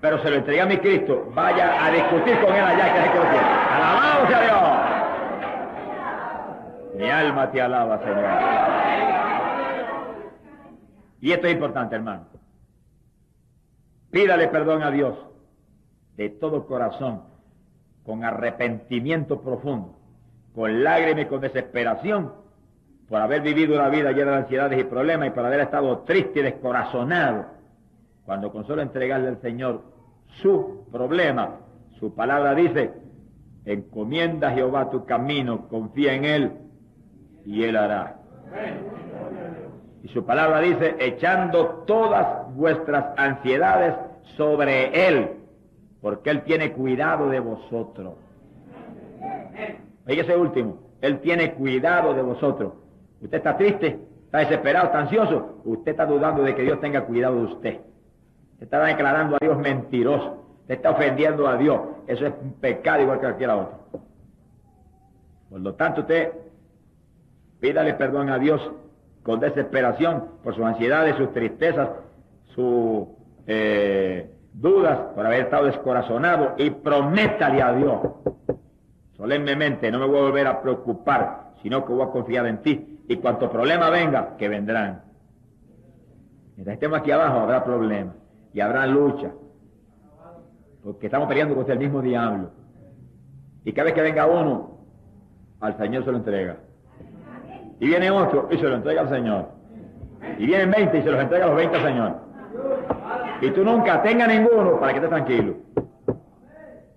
pero se lo entregué a mi Cristo, vaya a discutir con él allá, que es el que lo tiene. ¡Alabado sea Dios! Mi alma te alaba, Señor. Y esto es importante, hermano. Pídale perdón a Dios de todo corazón, con arrepentimiento profundo, con lágrimas y con desesperación, por haber vivido una vida llena de ansiedades y problemas y por haber estado triste y descorazonado, cuando con solo entregarle al Señor su problema, su palabra dice, encomienda a Jehová tu camino, confía en Él y Él hará. Y su palabra dice, echando todas vuestras ansiedades sobre Él, porque Él tiene cuidado de vosotros. Oiga ese último, Él tiene cuidado de vosotros. Usted está triste, está desesperado, está ansioso, usted está dudando de que Dios tenga cuidado de usted. Usted está declarando a Dios mentiroso, usted está ofendiendo a Dios. Eso es un pecado igual que cualquier otro. Por lo tanto, usted pídale perdón a Dios con desesperación por sus ansiedades, sus tristezas, sus dudas, por haber estado descorazonado, y prométale a Dios solemnemente, no me voy a volver a preocupar, sino que voy a confiar en ti, y cuanto problema venga, que vendrán. Mientras estemos aquí abajo habrá problemas, y habrá lucha, porque estamos peleando contra el mismo diablo, y cada vez que venga uno, al Señor se lo entrega. Y viene otro y se lo entrega al Señor. Y vienen 20 y se los entrega a los 20 al Señor. Y tú nunca tengas ninguno para que estés tranquilo.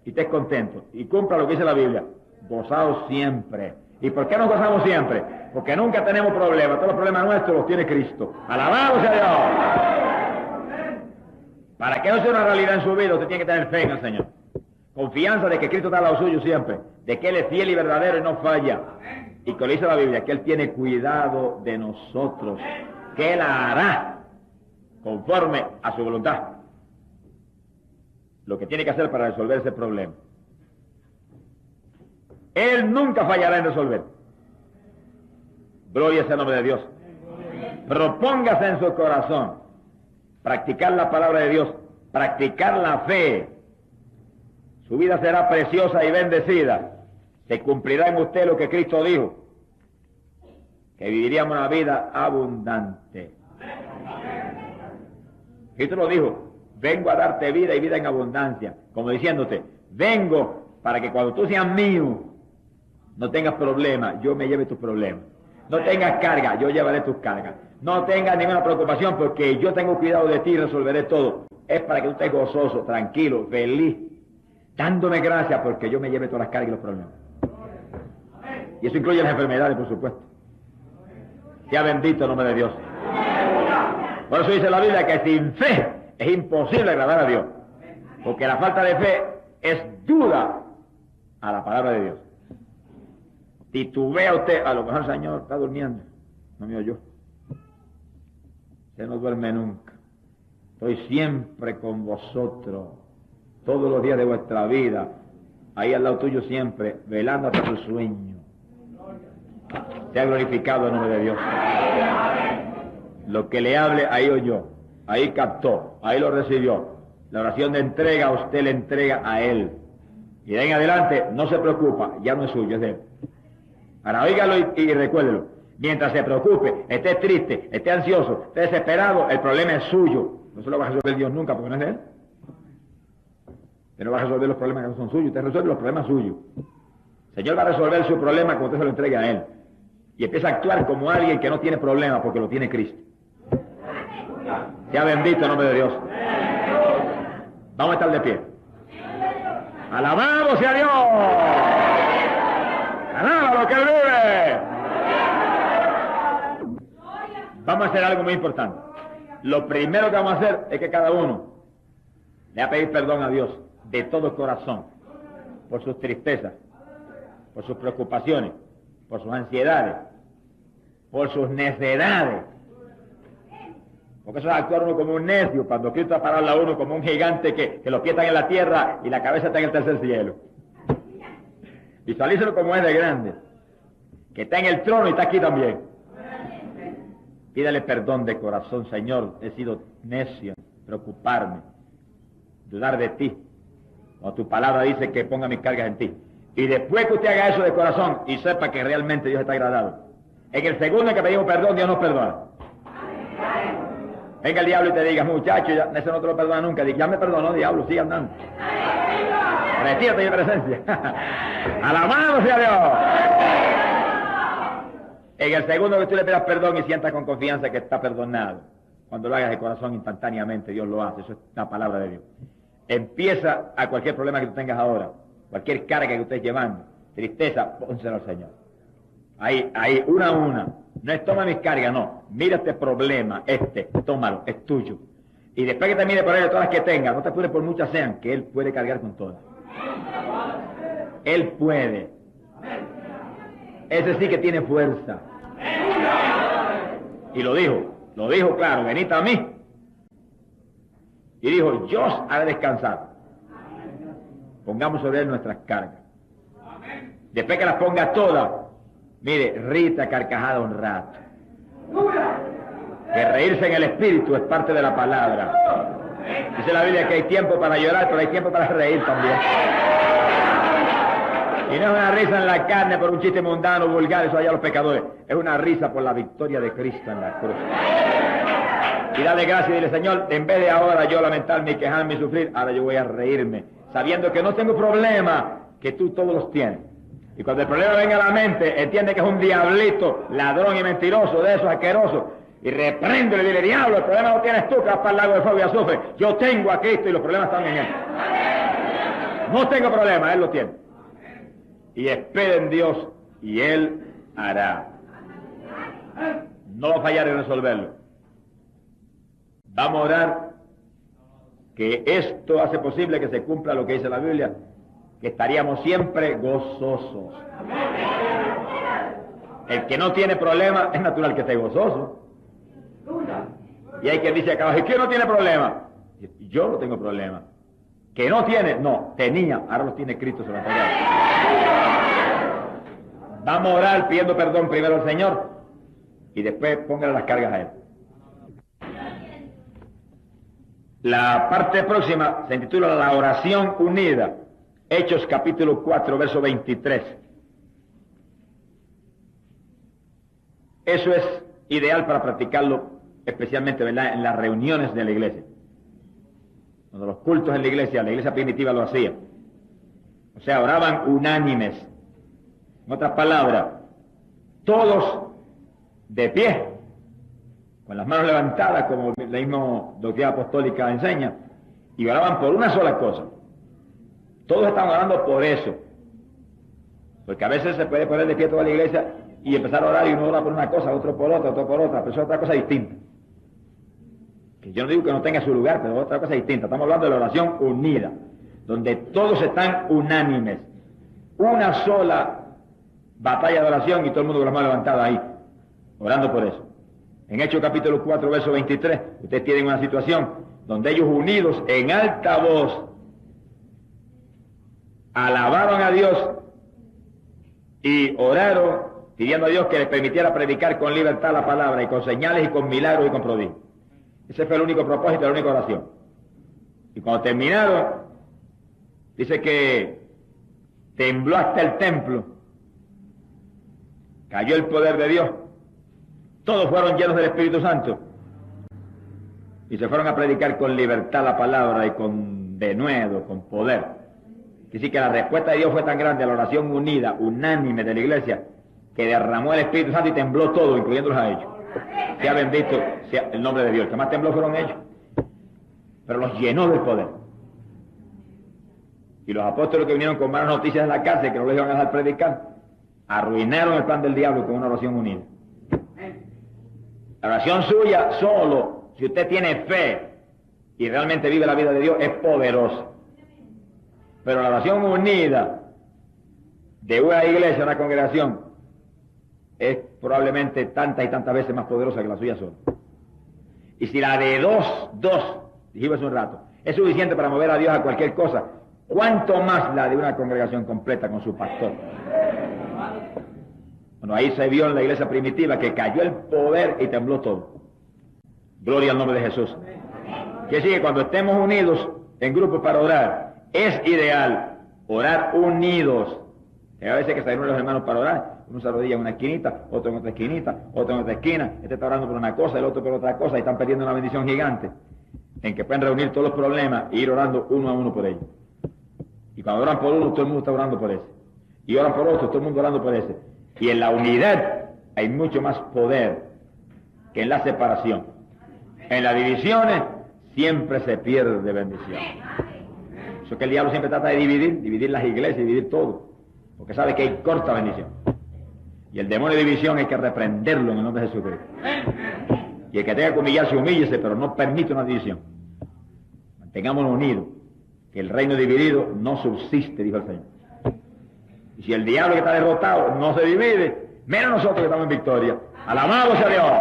Y estés contento. Y cumpla lo que dice la Biblia. Gozaos siempre. ¿Y por qué nos gozamos siempre? Porque nunca tenemos problemas. Todos los problemas nuestros los tiene Cristo. ¡Alabado sea Dios! Para que eso sea una realidad en su vida, usted tiene que tener fe en el Señor. Confianza de que Cristo está al lado suyo siempre. De que Él es fiel y verdadero y no falla. Y que le dice la Biblia, que Él tiene cuidado de nosotros, que Él hará conforme a su voluntad lo que tiene que hacer para resolver ese problema. Él nunca fallará en resolver. Gloria sea el nombre de Dios. Propóngase en su corazón practicar la palabra de Dios, practicar la fe. Su vida será preciosa y bendecida. Se cumplirá en usted lo que Cristo dijo, que viviríamos una vida abundante. Cristo lo dijo, vengo a darte vida y vida en abundancia, como diciéndote, vengo para que cuando tú seas mío, no tengas problemas, yo me lleve tus problemas. No tengas carga, yo llevaré tus cargas. No tengas ninguna preocupación porque yo tengo cuidado de ti y resolveré todo. Es para que tú estés gozoso, tranquilo, feliz, dándome gracias porque yo me lleve todas las cargas y los problemas. Y eso incluye las enfermedades, por supuesto. Sea bendito el nombre de Dios. Por eso dice la Biblia que sin fe es imposible agradar a Dios. Porque la falta de fe es duda a la palabra de Dios. Titubea usted, a lo mejor el Señor está durmiendo. No me oyó. Usted no duerme nunca. Estoy siempre con vosotros, todos los días de vuestra vida, ahí al lado tuyo siempre, velando hasta tu sueño. Sea glorificado el nombre de Dios. Lo que le hable, ahí oyó, ahí captó, ahí lo recibió. La oración de entrega, usted le entrega a Él. Y de ahí en adelante, no se preocupa, ya no es suyo, es de Él. Ahora, óigalo y recuérdelo. Mientras se preocupe, esté triste, esté ansioso, esté desesperado, el problema es suyo. No se lo va a resolver Dios nunca, porque no es de Él. Usted no va a resolver los problemas que no son suyos, usted resuelve los problemas suyos. El Señor va a resolver su problema cuando usted se lo entregue a Él. Y empieza a actuar como alguien que no tiene problema porque lo tiene Cristo. Sea bendito el nombre de Dios. Vamos a estar de pie. ¡Alabado sea Dios! ¡Alaba lo que Él vive! Vamos a hacer algo muy importante. Lo primero que vamos a hacer es que cada uno le va a pedir perdón a Dios de todo corazón por sus tristezas, por sus preocupaciones, por sus ansiedades, por sus necedades. Porque eso es actuar uno como un necio, cuando Cristo ha parado a uno como un gigante que los pies están en la tierra y la cabeza está en el tercer cielo. Visualícelo como es de grande, que está en el trono y está aquí también. Pídale perdón de corazón, Señor, he sido necio, preocuparme, dudar de ti. Cuando tu palabra dice que ponga mis cargas en ti. Y después que usted haga eso de corazón y sepa que realmente Dios está agradado, en el segundo en que pedimos perdón, Dios nos perdona. Venga el diablo y te diga, muchacho, ya, ese no te lo perdona nunca. Diga, ya me perdonó, diablo, sigue andando. Retírate de mi presencia. Alabado sea Dios. En el segundo que tú le pidas perdón y sientas con confianza que está perdonado, cuando lo hagas de corazón instantáneamente, Dios lo hace. Eso es la palabra de Dios. Empieza a cualquier problema que tú tengas ahora, cualquier carga que tú estés llevando, tristeza, pónselo al Señor. Ahí, una a una. No es toma mis cargas, no. Mira este problema, tómalo, es tuyo. Y después que te mire por él, todas las que tengas, no te apures por muchas sean, que Él puede cargar con todas. Él puede. Ese sí que tiene fuerza. Y lo dijo claro, venid a mí. Y dijo, yo os haré descansar. Pongamos sobre Él nuestras cargas. Después que las ponga todas, mire, ríete a carcajada un rato. Que reírse en el espíritu es parte de la palabra. Dice la Biblia que hay tiempo para llorar, pero hay tiempo para reír también. Y no es una risa en la carne por un chiste mundano, vulgar, eso allá los pecadores. Es una risa por la victoria de Cristo en la cruz. Y dale gracias y dile, Señor, en vez de ahora yo lamentarme y quejarme y sufrir, ahora yo voy a reírme, sabiendo que no tengo problema, que tú todos los tienes. Y cuando el problema venga a la mente, entiende que es un diablito, ladrón y mentiroso, de esos asquerosos, y repréndele y dile, diablo, el problema lo tienes tú, que vas para el lago de fuego y azufre. Yo tengo a Cristo y los problemas están en Él. No tengo problema, Él lo tiene. Y espera en Dios y Él hará. No va a fallar en resolverlo. Vamos a orar que esto hace posible que se cumpla lo que dice la Biblia, que estaríamos siempre gozosos. El que no tiene problema es natural que esté gozoso. Y hay quien dice acá abajo, ¿quién no tiene problema? Yo no tengo problema. ¿Que no tiene? No, tenía, ahora los tiene Cristo sobre la tierra. Vamos a orar pidiendo perdón primero al Señor y después póngale las cargas a Él. La parte próxima se intitula La oración unida. Hechos capítulo 4, verso 23. Eso es ideal para practicarlo, especialmente, ¿verdad?, en las reuniones de la iglesia. Cuando los cultos en la iglesia primitiva lo hacía. O sea, oraban unánimes. En otras palabras, todos de pie, con las manos levantadas, como la misma doctrina apostólica enseña, y oraban por una sola cosa. Todos estaban orando por eso. Porque a veces se puede poner de pie toda la iglesia y empezar a orar y uno ora por una cosa, otro por otra, otro por otra, pero eso es otra cosa distinta. Que yo no digo que no tenga su lugar, pero es otra cosa distinta. Estamos hablando de la oración unida, donde todos están unánimes. Una sola batalla de oración y todo el mundo con las manos levantadas ahí, orando por eso. En Hechos capítulo 4, verso 23, ustedes tienen una situación donde ellos unidos en alta voz alabaron a Dios y oraron pidiendo a Dios que les permitiera predicar con libertad la palabra y con señales y con milagros y con prodigios. Ese fue el único propósito, la única oración. Y cuando terminaron, dice que tembló hasta el templo, cayó el poder de Dios, todos fueron llenos del Espíritu Santo y se fueron a predicar con libertad la palabra y con denuedo, con poder. Así que la respuesta de Dios fue tan grande a la oración unida, unánime de la iglesia, que derramó el Espíritu Santo y tembló todo, incluyéndolos a ellos. Sea bendito sea el nombre de Dios. El que más tembló fueron ellos, pero los llenó del poder. Y los apóstoles que vinieron con malas noticias de la cárcel, que no les iban a dejar predicar, arruinaron el plan del diablo con una oración unida. La oración suya solo, si usted tiene fe y realmente vive la vida de Dios, es poderosa. Pero la oración unida de una iglesia, una congregación, es probablemente tantas y tantas veces más poderosa que la suya sola. Y si la de dos, dijimos hace un rato, es suficiente para mover a Dios a cualquier cosa, ¿cuánto más la de una congregación completa con su pastor? Bueno, ahí se vio en la iglesia primitiva que cayó el poder y tembló todo. Gloria al nombre de Jesús. Quiere decir que cuando estemos unidos, en grupos para orar. Es ideal orar unidos. A veces que se reúnen los hermanos para orar. Uno se arrodilla en una esquinita, otro en otra esquinita, otro en otra esquina. Este está orando por una cosa, el otro por otra cosa, y están perdiendo una bendición gigante en que pueden reunir todos los problemas e ir orando uno a uno por ellos. Y cuando oran por uno, todo el mundo está orando por ese. Y oran por otro, todo el mundo orando por ese. Y en la unidad hay mucho más poder que en la separación. En las divisiones siempre se pierde bendición. Eso es que el diablo siempre trata de dividir las iglesias, dividir todo. Porque sabe que hay corta bendición. Y el demonio de división hay que reprenderlo en el nombre de Jesucristo. Y el que tenga que humillarse, humíllese, pero no permite una división. Mantengámonos unidos. Que el reino dividido no subsiste, dijo el Señor. Y si el diablo que está derrotado no se divide, menos nosotros que estamos en victoria. ¡Alabado sea Dios!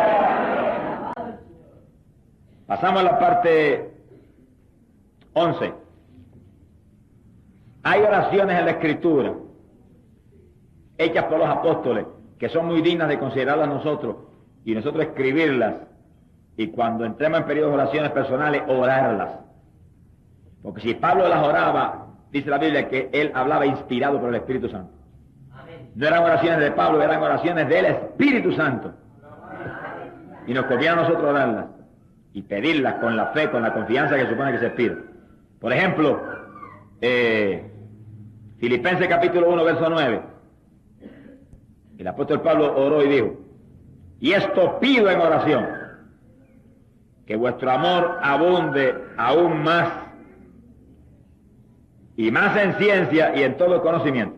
Pasamos a la parte 11. Hay oraciones en la Escritura hechas por los apóstoles que son muy dignas de considerarlas nosotros y nosotros escribirlas y cuando entremos en periodos de oraciones personales orarlas. Porque si Pablo las oraba, dice la Biblia que él hablaba inspirado por el Espíritu Santo. No eran oraciones de Pablo, eran oraciones del Espíritu Santo. Y nos conviene a nosotros orarlas y pedirlas con la fe, con la confianza que supone que se pide. Por ejemplo, Filipenses capítulo 1, verso 9. El apóstol Pablo oró y dijo: y esto pido en oración, que vuestro amor abunde aún más y más en ciencia y en todo conocimiento.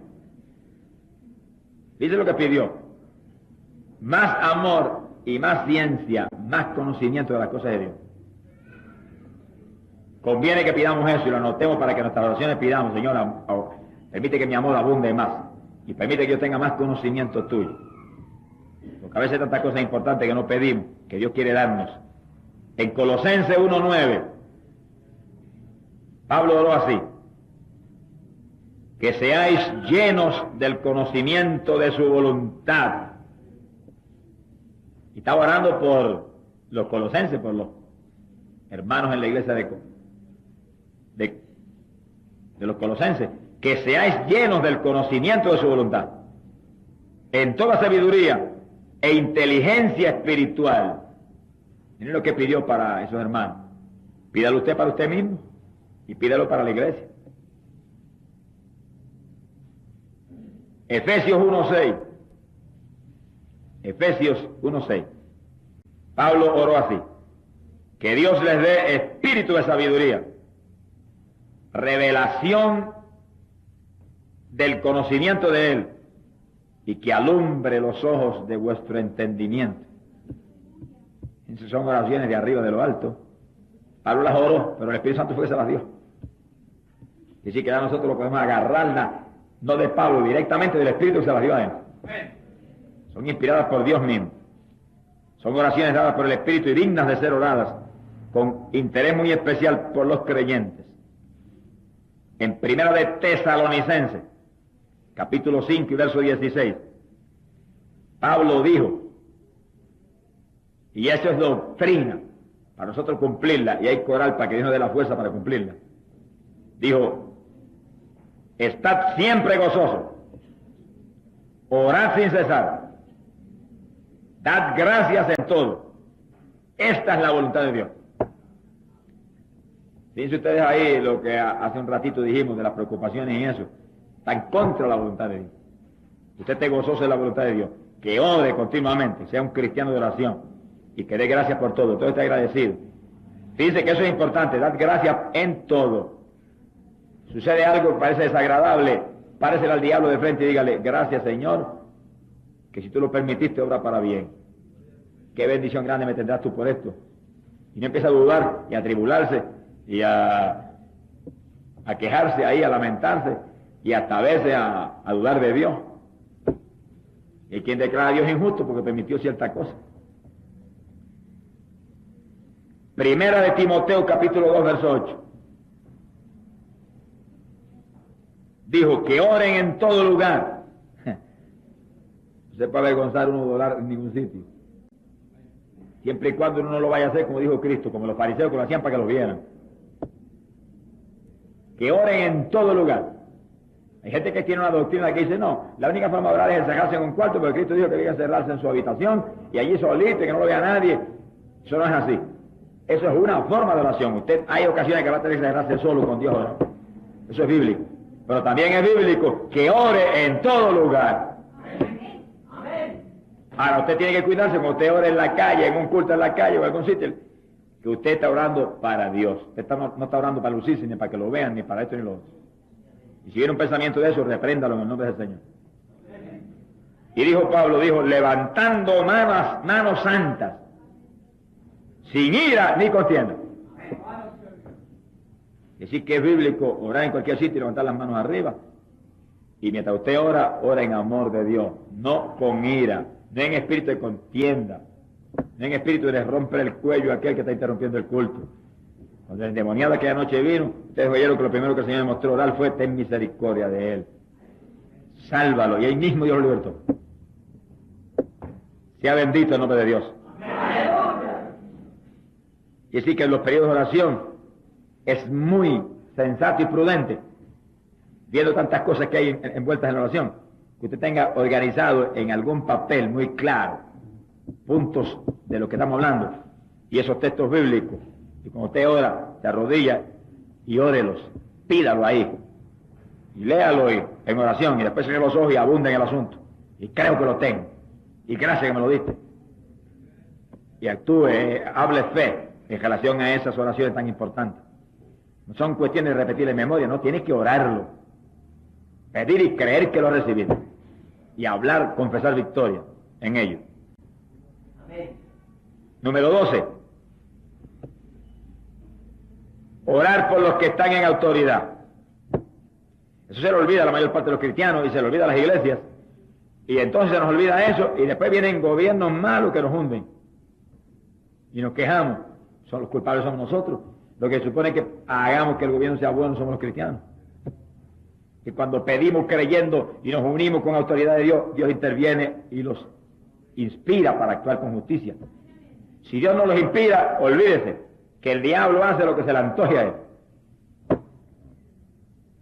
Dice lo que pidió: más amor y más ciencia, más conocimiento de las cosas de Dios. Conviene que pidamos eso y lo anotemos para que en nuestras oraciones pidamos: Señor, permite que mi amor abunde más y permite que yo tenga más conocimiento tuyo. Porque a veces hay tantas cosas importantes que no pedimos, que Dios quiere darnos. En Colosenses 1:9, Pablo oró así: que seáis llenos del conocimiento de su voluntad. Y estaba orando por los colosenses, por los hermanos en la iglesia de los colosenses, que seáis llenos del conocimiento de su voluntad, en toda sabiduría e inteligencia espiritual. Miren lo que pidió para esos hermanos. Pídalo usted para usted mismo y pídalo para la iglesia. Efesios 1:6. Efesios 1:6. Pablo oró así: que Dios les dé espíritu de sabiduría, revelación del conocimiento de Él, y que alumbre los ojos de vuestro entendimiento. Esas son oraciones de arriba, de lo alto. Pablo las oró, pero el Espíritu Santo fue que se las dio. Y si que ya nosotros lo podemos agarrar, no de Pablo, directamente del Espíritu que se las dio a él. Son inspiradas por Dios mismo. Son oraciones dadas por el Espíritu y dignas de ser oradas con interés muy especial por los creyentes. En Primera de Tesalonicenses, capítulo 5 y verso 16, Pablo dijo, y eso es doctrina, para nosotros cumplirla, y hay coral para que Dios nos dé la fuerza para cumplirla. Dijo: estad siempre gozosos, orad sin cesar, dad gracias en todo. Esta es la voluntad de Dios. Fíjense ustedes ahí lo que hace un ratito dijimos de las preocupaciones y eso. Están contra la voluntad de Dios. Usted esté gozoso de la voluntad de Dios, que ore continuamente, sea un cristiano de oración y que dé gracias por todo, todo esté agradecido. Fíjense que eso es importante, dar gracias en todo. Sucede algo que parece desagradable, páresele al diablo de frente y dígale: gracias, Señor, que si tú lo permitiste, obra para bien. Qué bendición grande me tendrás tú por esto. Y no empieza a dudar y a tribularse y a quejarse ahí, a lamentarse y hasta a veces a dudar de Dios. Y hay quien declara a Dios injusto porque permitió cierta cosa. Primera de Timoteo, capítulo 2, verso 8. Dijo que oren en todo lugar. No se puede avergonzar uno de orar en ningún sitio. Siempre y cuando uno no lo vaya a hacer como dijo Cristo, como los fariseos que lo hacían para que lo vieran. que oren en todo lugar. Hay gente que tiene una doctrina que dice, no, la única forma de orar es encerrarse en un cuarto, porque Cristo dijo que debía encerrarse en su habitación, y allí solito, y que no lo vea nadie. Eso no es así. Eso es una forma de oración. Usted, hay ocasiones que va a tener que encerrarse solo con Dios, ¿no? Eso es bíblico. Pero también es bíblico que ore en todo lugar. Ahora, usted tiene que cuidarse cuando usted ore en la calle, en un culto en la calle o en algún sitio, que usted está orando para Dios. Usted no está orando para lucirse, ni para que lo vean, ni para esto ni lo otro. Y si viene un pensamiento de eso, repréndalo en el nombre del Señor. Y dijo Pablo, levantando manos santas, sin ira ni contienda. Es decir, que es bíblico orar en cualquier sitio y levantar las manos arriba. Y mientras usted ora, ora en amor de Dios, no con ira, no en espíritu de contienda, no en espíritu de romper el cuello a aquel que está interrumpiendo el culto. Cuando el endemoniado aquella noche vino, ustedes oyeron que lo primero que el Señor me mostró orar fue: ten misericordia de él, sálvalo, y ahí mismo Dios lo libertó. Sea bendito el nombre de Dios. Y así que en los periodos de oración es muy sensato y prudente, viendo tantas cosas que hay envueltas en la oración, que usted tenga organizado en algún papel muy claro puntos de lo que estamos hablando y esos textos bíblicos. Y cuando usted ora, se arrodilla y órelos, pídalo ahí y léalo en oración, y después cierre los ojos y abunda en el asunto. Y creo que lo tengo, y gracias que me lo diste. Y actúe, hable fe en relación a esas oraciones tan importantes. No son cuestiones de repetir en memoria, no, tienes que orarlo, pedir y creer que lo has recibido, y hablar, confesar victoria en ello. Amén. Número 12. Orar por los que están en autoridad. Eso se le olvida a la mayor parte de los cristianos y se le olvida a las iglesias. Y entonces se nos olvida eso y después vienen gobiernos malos que nos hunden. Y nos quejamos. Son los culpables somos nosotros. Lo que supone que hagamos que el gobierno sea bueno somos los cristianos. Que cuando pedimos creyendo y nos unimos con autoridad de Dios, Dios interviene y los inspira para actuar con justicia. Si Dios no los inspira, olvídese que el diablo hace lo que se le antoje a él.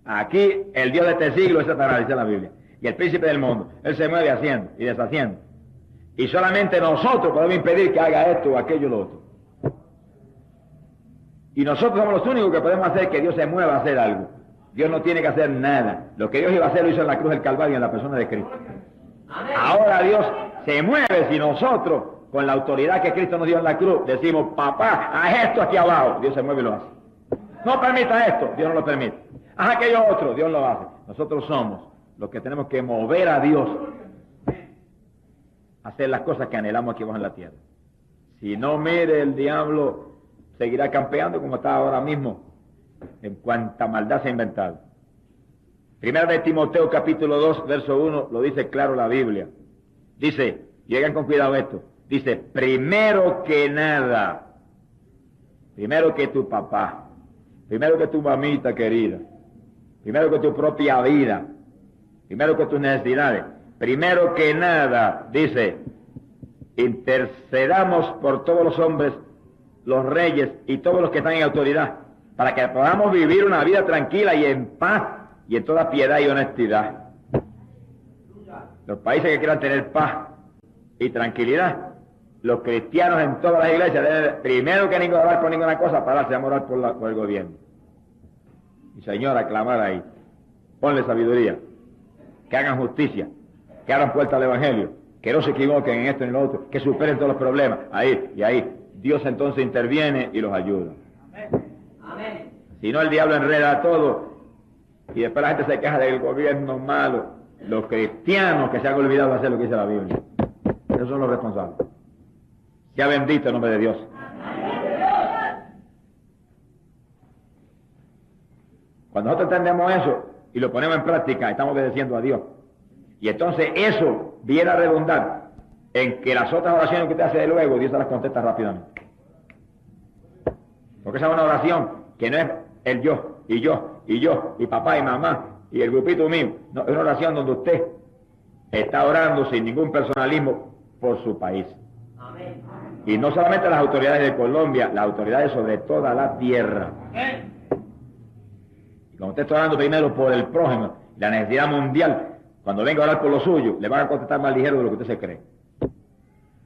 Aquí el Dios de este siglo es Satanás, dice la Biblia, y el príncipe del mundo. Él se mueve haciendo y deshaciendo. Y solamente nosotros podemos impedir que haga esto o aquello o lo otro. Y nosotros somos los únicos que podemos hacer que Dios se mueva a hacer algo. Dios no tiene que hacer nada. Lo que Dios iba a hacer lo hizo en la cruz del Calvario, en la persona de Cristo. Ahora Dios se mueve si nosotros, con la autoridad que Cristo nos dio en la cruz, decimos: papá, haz esto aquí abajo. Dios se mueve y lo hace. No permita esto, Dios no lo permite. Haz aquello otro, Dios lo hace. Nosotros somos los que tenemos que mover a Dios a hacer las cosas que anhelamos aquí abajo en la tierra. Si no, mire, el diablo seguirá campeando como está ahora mismo, en cuanta maldad se ha inventado. Primera de Timoteo capítulo 2, verso 1, lo dice claro la Biblia. Dice, llegan con cuidado esto, dice: primero que nada, primero que tu papá, primero que tu mamita querida, primero que tu propia vida, primero que tus necesidades, primero que nada, dice, intercedamos por todos los hombres, los reyes y todos los que están en autoridad, para que podamos vivir una vida tranquila y en paz y en toda piedad y honestidad. Los países que quieran tener paz y tranquilidad, los cristianos en todas las iglesias deben, primero que ningún orar por ninguna cosa, pararse a orar por el gobierno. Y Señor, aclamar ahí, ponle sabiduría, que hagan justicia, que abran puerta al evangelio, que no se equivoquen en esto ni en lo otro, que superen todos los problemas. Ahí y ahí Dios entonces interviene y los ayuda. Amén. Si no, el diablo enreda todo y después la gente se queja del gobierno malo. Los cristianos que se han olvidado de hacer lo que dice la Biblia, esos son los responsables. Sea bendito el nombre de Dios. Cuando nosotros entendemos eso y lo ponemos en práctica, estamos obedeciendo a Dios. Y entonces eso viene a redundar en que las otras oraciones que usted hace de luego, Dios se las contesta rápidamente. Porque esa es una oración que no es el yo, y yo, y yo, y papá y mamá, y el grupito mío. No, es una oración donde usted está orando sin ningún personalismo por su país. Amén. Y no solamente las autoridades de Colombia, las autoridades sobre toda la tierra. Cuando usted está orando primero por el prójimo, la necesidad mundial, cuando venga a orar por lo suyo, le van a contestar más ligero de lo que usted se cree.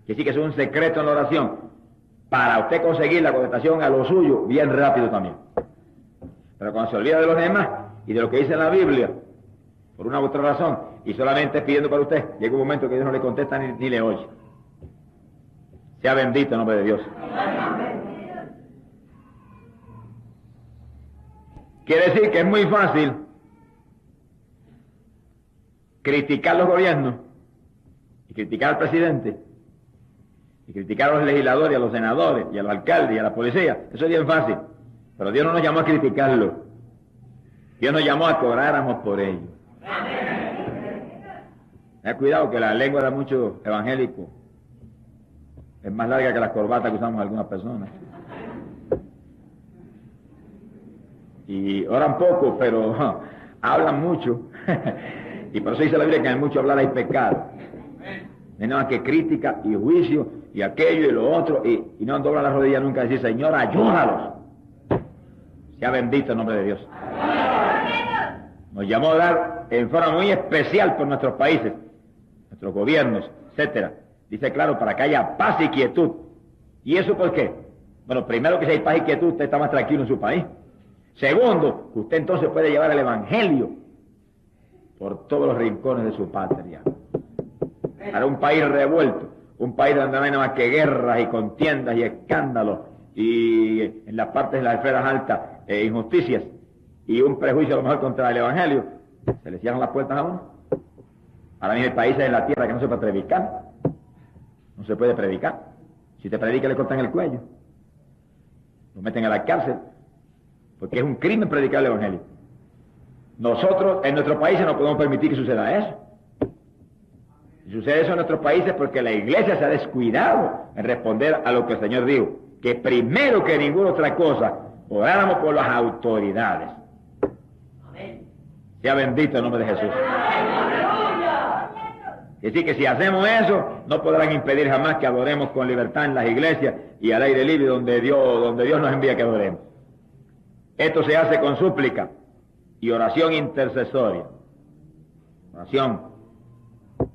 Que sí que es un secreto en la oración, para usted conseguir la contestación a lo suyo, bien rápido también. Pero cuando se olvida de los demás y de lo que dice en la Biblia, por una u otra razón, y solamente pidiendo para usted, llega un momento que Dios no le contesta ni le oye. Sea bendito el nombre de Dios. Quiere decir que es muy fácil criticar los gobiernos, y criticar al presidente, y criticar a los legisladores, a los senadores, y a los alcaldes, y a la policía. Eso es bien fácil. Pero Dios no nos llamó a criticarlo. Dios nos llamó a que oráramos por ellos. Ten cuidado que la lengua de muchos evangélicos es más larga que las corbatas que usamos algunas personas. Y oran poco, pero hablan mucho. Y por eso dice la Biblia que en el mucho hablar hay pecado. No más que crítica y juicio y aquello y lo otro, y no doblan las rodillas nunca a decir, Señor, ayúdalos. Sea bendito el nombre de Dios. Nos llamó a orar en forma muy especial por nuestros países, nuestros gobiernos, etcétera. Dice claro, para que haya paz y quietud. ¿Y eso por qué? Bueno, primero que si hay paz y quietud, usted está más tranquilo en su país. Segundo, usted entonces puede llevar el Evangelio por todos los rincones de su patria. Para un país revuelto, un país donde no hay nada más que guerras y contiendas y escándalos, y en las partes de las esferas altas, injusticias, y un prejuicio a lo mejor contra el Evangelio, se le cierran las puertas a uno. Ahora mismo hay países en la tierra que no se puede predicar. No se puede predicar. Si te predica le cortan el cuello. Lo meten a la cárcel. Porque es un crimen predicar el Evangelio. Nosotros en nuestros países no podemos permitir que suceda eso. Si sucede eso en nuestros países porque la iglesia se ha descuidado en responder a lo que el Señor dijo. Que primero que ninguna otra cosa, oráramos por las autoridades. Sea bendito el nombre de Jesús. Es decir, que si hacemos eso, no podrán impedir jamás que adoremos con libertad en las iglesias y al aire libre donde Dios nos envía que adoremos. Esto se hace con súplica y oración intercesoria. Oración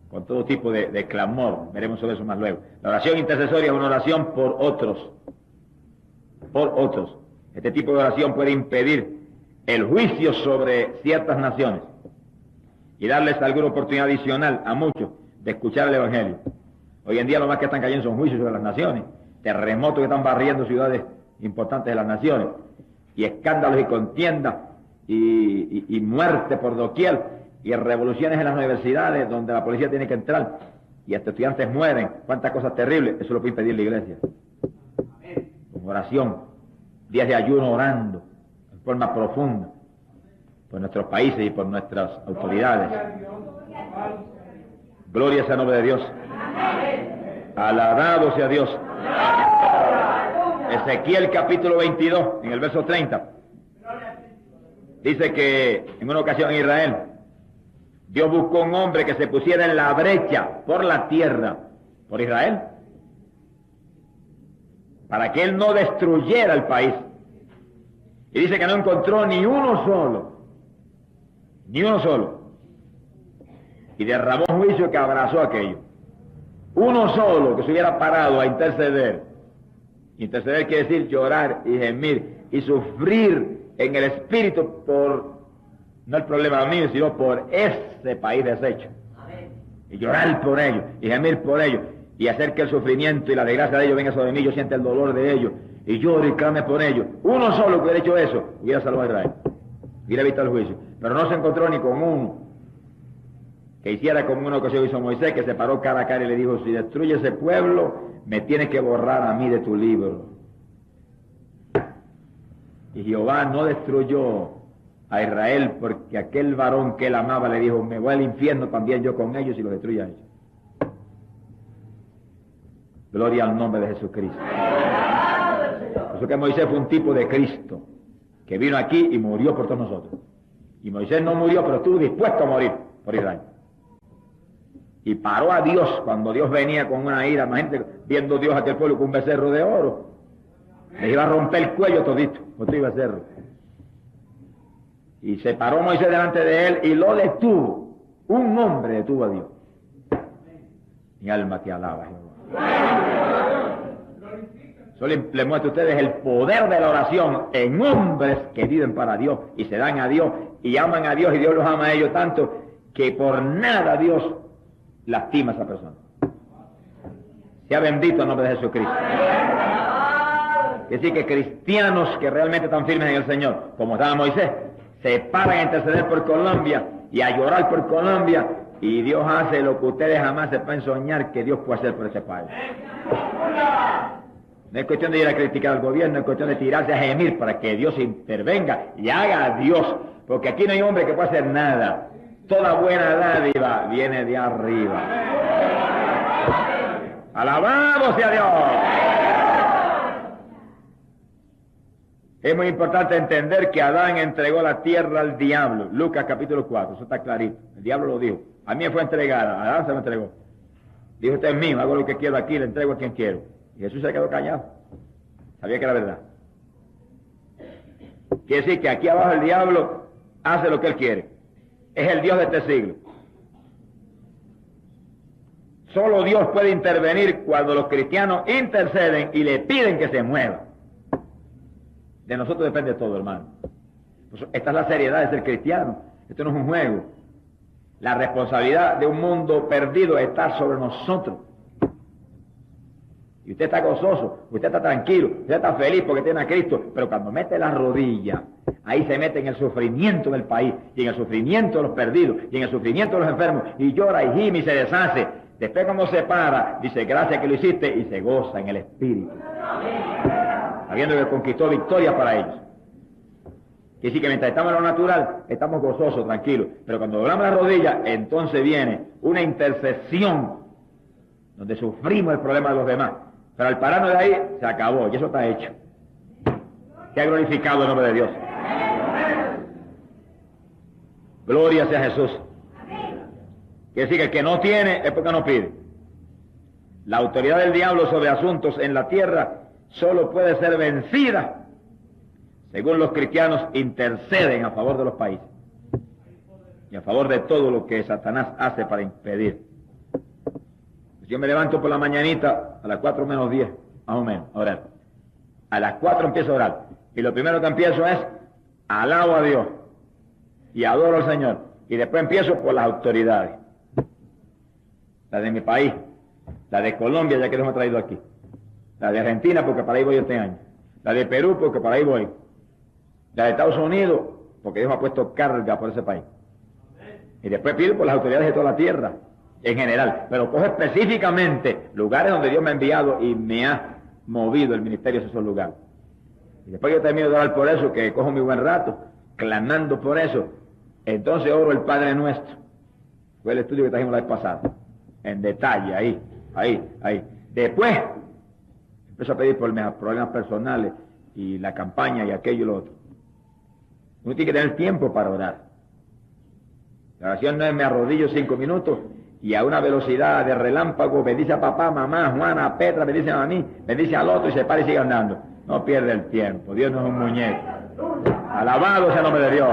con todo tipo de clamor. Veremos sobre eso más luego. La oración intercesoria es una oración por otros. Por otros. Este tipo de oración puede impedir el juicio sobre ciertas naciones y darles alguna oportunidad adicional a muchos de escuchar el Evangelio. Hoy en día lo más que están cayendo son juicios sobre las naciones, terremotos que están barriendo ciudades importantes de las naciones, y escándalos y contiendas, y muerte por doquier, y revoluciones en las universidades donde la policía tiene que entrar, y hasta estudiantes mueren, cuántas cosas terribles. Eso lo puede impedir la iglesia. Con oración, días de ayuno orando, en forma profunda, por nuestros países y por nuestras autoridades. Gloria sea el nombre de Dios. Alabado sea Dios. Ezequiel capítulo 22, en el verso 30, dice que en una ocasión en Israel, Dios buscó un hombre que se pusiera en la brecha por la tierra, por Israel, para que él no destruyera el país. Y dice que no encontró ni uno solo. Ni uno solo. Y derramó un juicio que abrazó aquello. Uno solo que se hubiera parado a interceder. Interceder quiere decir llorar y gemir y sufrir en el espíritu por, no el problema mío, sino por ese país deshecho. Y llorar por ellos, y gemir por ellos, y hacer que el sufrimiento y la desgracia de ellos venga sobre mí, yo sienta el dolor de ellos, y lloro y clame por ellos. Uno solo que hubiera hecho eso, hubiera salvado a Israel. Hubiera evitado el juicio. Pero no se encontró ni con uno que hiciera como una ocasión hizo Moisés, que se paró cara a cara y le dijo, si destruye ese pueblo, me tienes que borrar a mí de tu libro. Y Jehová no destruyó a Israel porque aquel varón que él amaba le dijo, me voy al infierno también yo con ellos y los destruyo a ellos. Gloria al nombre de Jesucristo. Por eso que Moisés fue un tipo de Cristo, que vino aquí y murió por todos nosotros. Y Moisés no murió, pero estuvo dispuesto a morir por Israel. Y paró a Dios cuando Dios venía con una ira, más gente viendo Dios a aquel pueblo con un becerro de oro. Le iba a romper el cuello todito, otro becerro. Y se paró Moisés delante de él y lo detuvo. Un hombre detuvo a Dios. Mi alma te alaba, Jehová. Solo le muestro a ustedes el poder de la oración en hombres que viven para Dios y se dan a Dios y aman a Dios y Dios los ama a ellos tanto que por nada Dios lastima a esa persona. Sea bendito el nombre de Jesucristo. Es decir, que cristianos que realmente están firmes en el Señor, como estaba Moisés, se paran a interceder por Colombia y a llorar por Colombia, y Dios hace lo que ustedes jamás se pueden soñar que Dios puede hacer por ese país. No es cuestión de ir a criticar al gobierno, es cuestión de tirarse a gemir para que Dios intervenga y haga a Dios, porque aquí no hay hombre que pueda hacer nada. Toda buena dádiva viene de arriba. ¡Alabado sea Dios! Es muy importante entender que Adán entregó la tierra al diablo. Lucas capítulo 4, eso está clarito. El diablo lo dijo. A mí me fue entregada, a Adán se me entregó. Dijo, usted es mío, hago lo que quiero aquí, le entrego a quien quiero. Y Jesús se quedó callado. Sabía que era verdad. Quiere decir que aquí abajo el diablo hace lo que él quiere. Es el Dios de este siglo. Solo Dios puede intervenir cuando los cristianos interceden y le piden que se mueva. De nosotros depende todo, hermano. Pues esta es la seriedad de ser cristiano. Esto no es un juego. La responsabilidad de un mundo perdido está sobre nosotros. Y usted está gozoso, usted está tranquilo, usted está feliz porque tiene a Cristo, pero cuando mete la rodilla, ahí se mete en el sufrimiento del país, y en el sufrimiento de los perdidos, y en el sufrimiento de los enfermos, y llora y gime y se deshace. Después cuando se para, dice, gracias que lo hiciste, y se goza en el Espíritu. Sabiendo que conquistó victoria para ellos. Quiere decir que mientras estamos en lo natural, estamos gozosos, tranquilos. Pero cuando doblamos la rodilla, entonces viene una intercesión donde sufrimos el problema de los demás. Pero al pararnos de ahí, se acabó, y eso está hecho. Que ha glorificado el nombre de Dios. Gloria sea Jesús. Quiere decir que el que no tiene es porque no pide. La autoridad del diablo sobre asuntos en la tierra solo puede ser vencida según los cristianos interceden a favor de los países y a favor de todo lo que Satanás hace para impedir. Yo me levanto por la mañanita a las 4 menos 10, más o menos, a orar. A las 4 empiezo a orar. Y lo primero que empiezo es, alabo a Dios y adoro al Señor. Y después empiezo por las autoridades. La de mi país, la de Colombia, ya que los hemos traído aquí. La de Argentina, porque para ahí voy este año. La de Perú, porque para ahí voy. La de Estados Unidos, porque Dios ha puesto carga por ese país. Y después pido por las autoridades de toda la tierra, en general. Pero cojo específicamente lugares donde Dios me ha enviado y me ha movido el ministerio a esos lugares. Y después yo termino de orar por eso, que cojo mi buen rato, clamando por eso. Entonces oro el Padre Nuestro. Fue el estudio que trajimos la vez pasada. En detalle, ahí. Después empiezo a pedir por mis problemas personales y la campaña y aquello y lo otro. Uno tiene que tener tiempo para orar. La oración no es me arrodillo 5 minutos y a una velocidad de relámpago bendice a papá, mamá, Juana, a Petra, bendice a mí, bendice al otro y se para y sigue andando. No pierde el tiempo. Dios no es un muñeco. Alabado sea el nombre de Dios.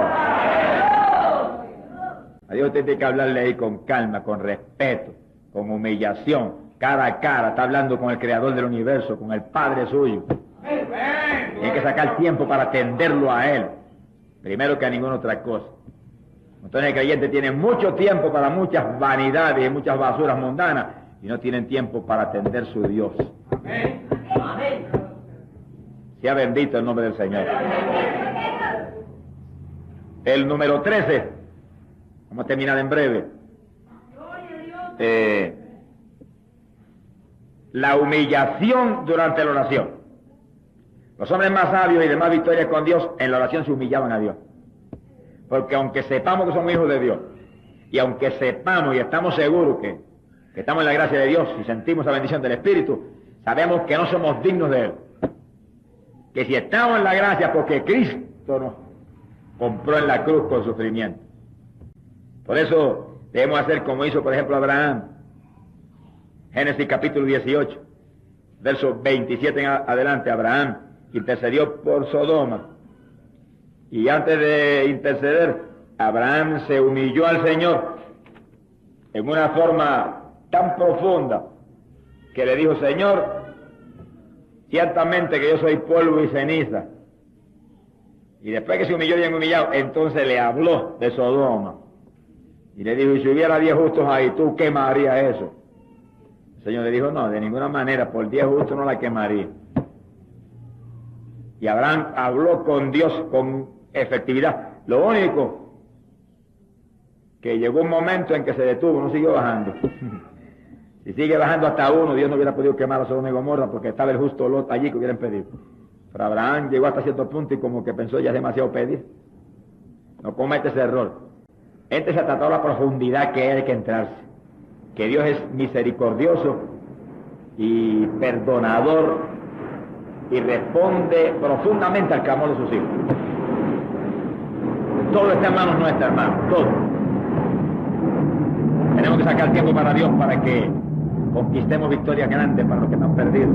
A Dios usted tiene que hablarle ahí con calma, con respeto, con humillación, cara a cara. Está hablando con el Creador del universo, con el Padre suyo. Tiene que sacar tiempo para atenderlo a Él, primero que a ninguna otra cosa. Entonces el creyente tiene mucho tiempo para muchas vanidades y muchas basuras mundanas y no tienen tiempo para atender su Dios. Sea bendito el nombre del Señor. El número 13. Vamos a terminar en breve. La humillación durante la oración. Los hombres más sabios y de más victorias con Dios en la oración se humillaban a Dios. Porque aunque sepamos que somos hijos de Dios, y aunque sepamos y estamos seguros que estamos en la gracia de Dios y sentimos la bendición del Espíritu, sabemos que no somos dignos de Él. Que si estamos en la gracia porque Cristo nos compró en la cruz con sufrimiento. Por eso debemos hacer como hizo, por ejemplo, Abraham. Génesis capítulo 18, versos 27 en adelante. Abraham intercedió por Sodoma Y antes de interceder, Abraham se humilló al Señor en una forma tan profunda que le dijo: Señor, ciertamente que yo soy polvo y ceniza. Y después que se humilló bien humillado, entonces le habló de Sodoma. Y le dijo: y si hubiera 10 justos ahí, ¿tú quemarías eso? El Señor le dijo: no, de ninguna manera, por 10 justos no la quemaría. Y Abraham habló con Dios con efectividad. Lo único, que llegó un momento en que se detuvo, no siguió bajando. Si sigue bajando hasta 1, Dios no hubiera podido quemar a Sodoma y Gomorra porque estaba el justo Lot allí que hubieran pedido. Pero Abraham llegó hasta cierto punto y como que pensó ya es demasiado pedir. No comete ese error. Este se ha tratado la profundidad que hay que entrarse. Que Dios es misericordioso y perdonador y responde profundamente al clamor de sus hijos. Todo está en manos nuestras, hermano, todo. Tenemos que sacar tiempo para Dios para que conquistemos victorias grandes para los que están perdidos,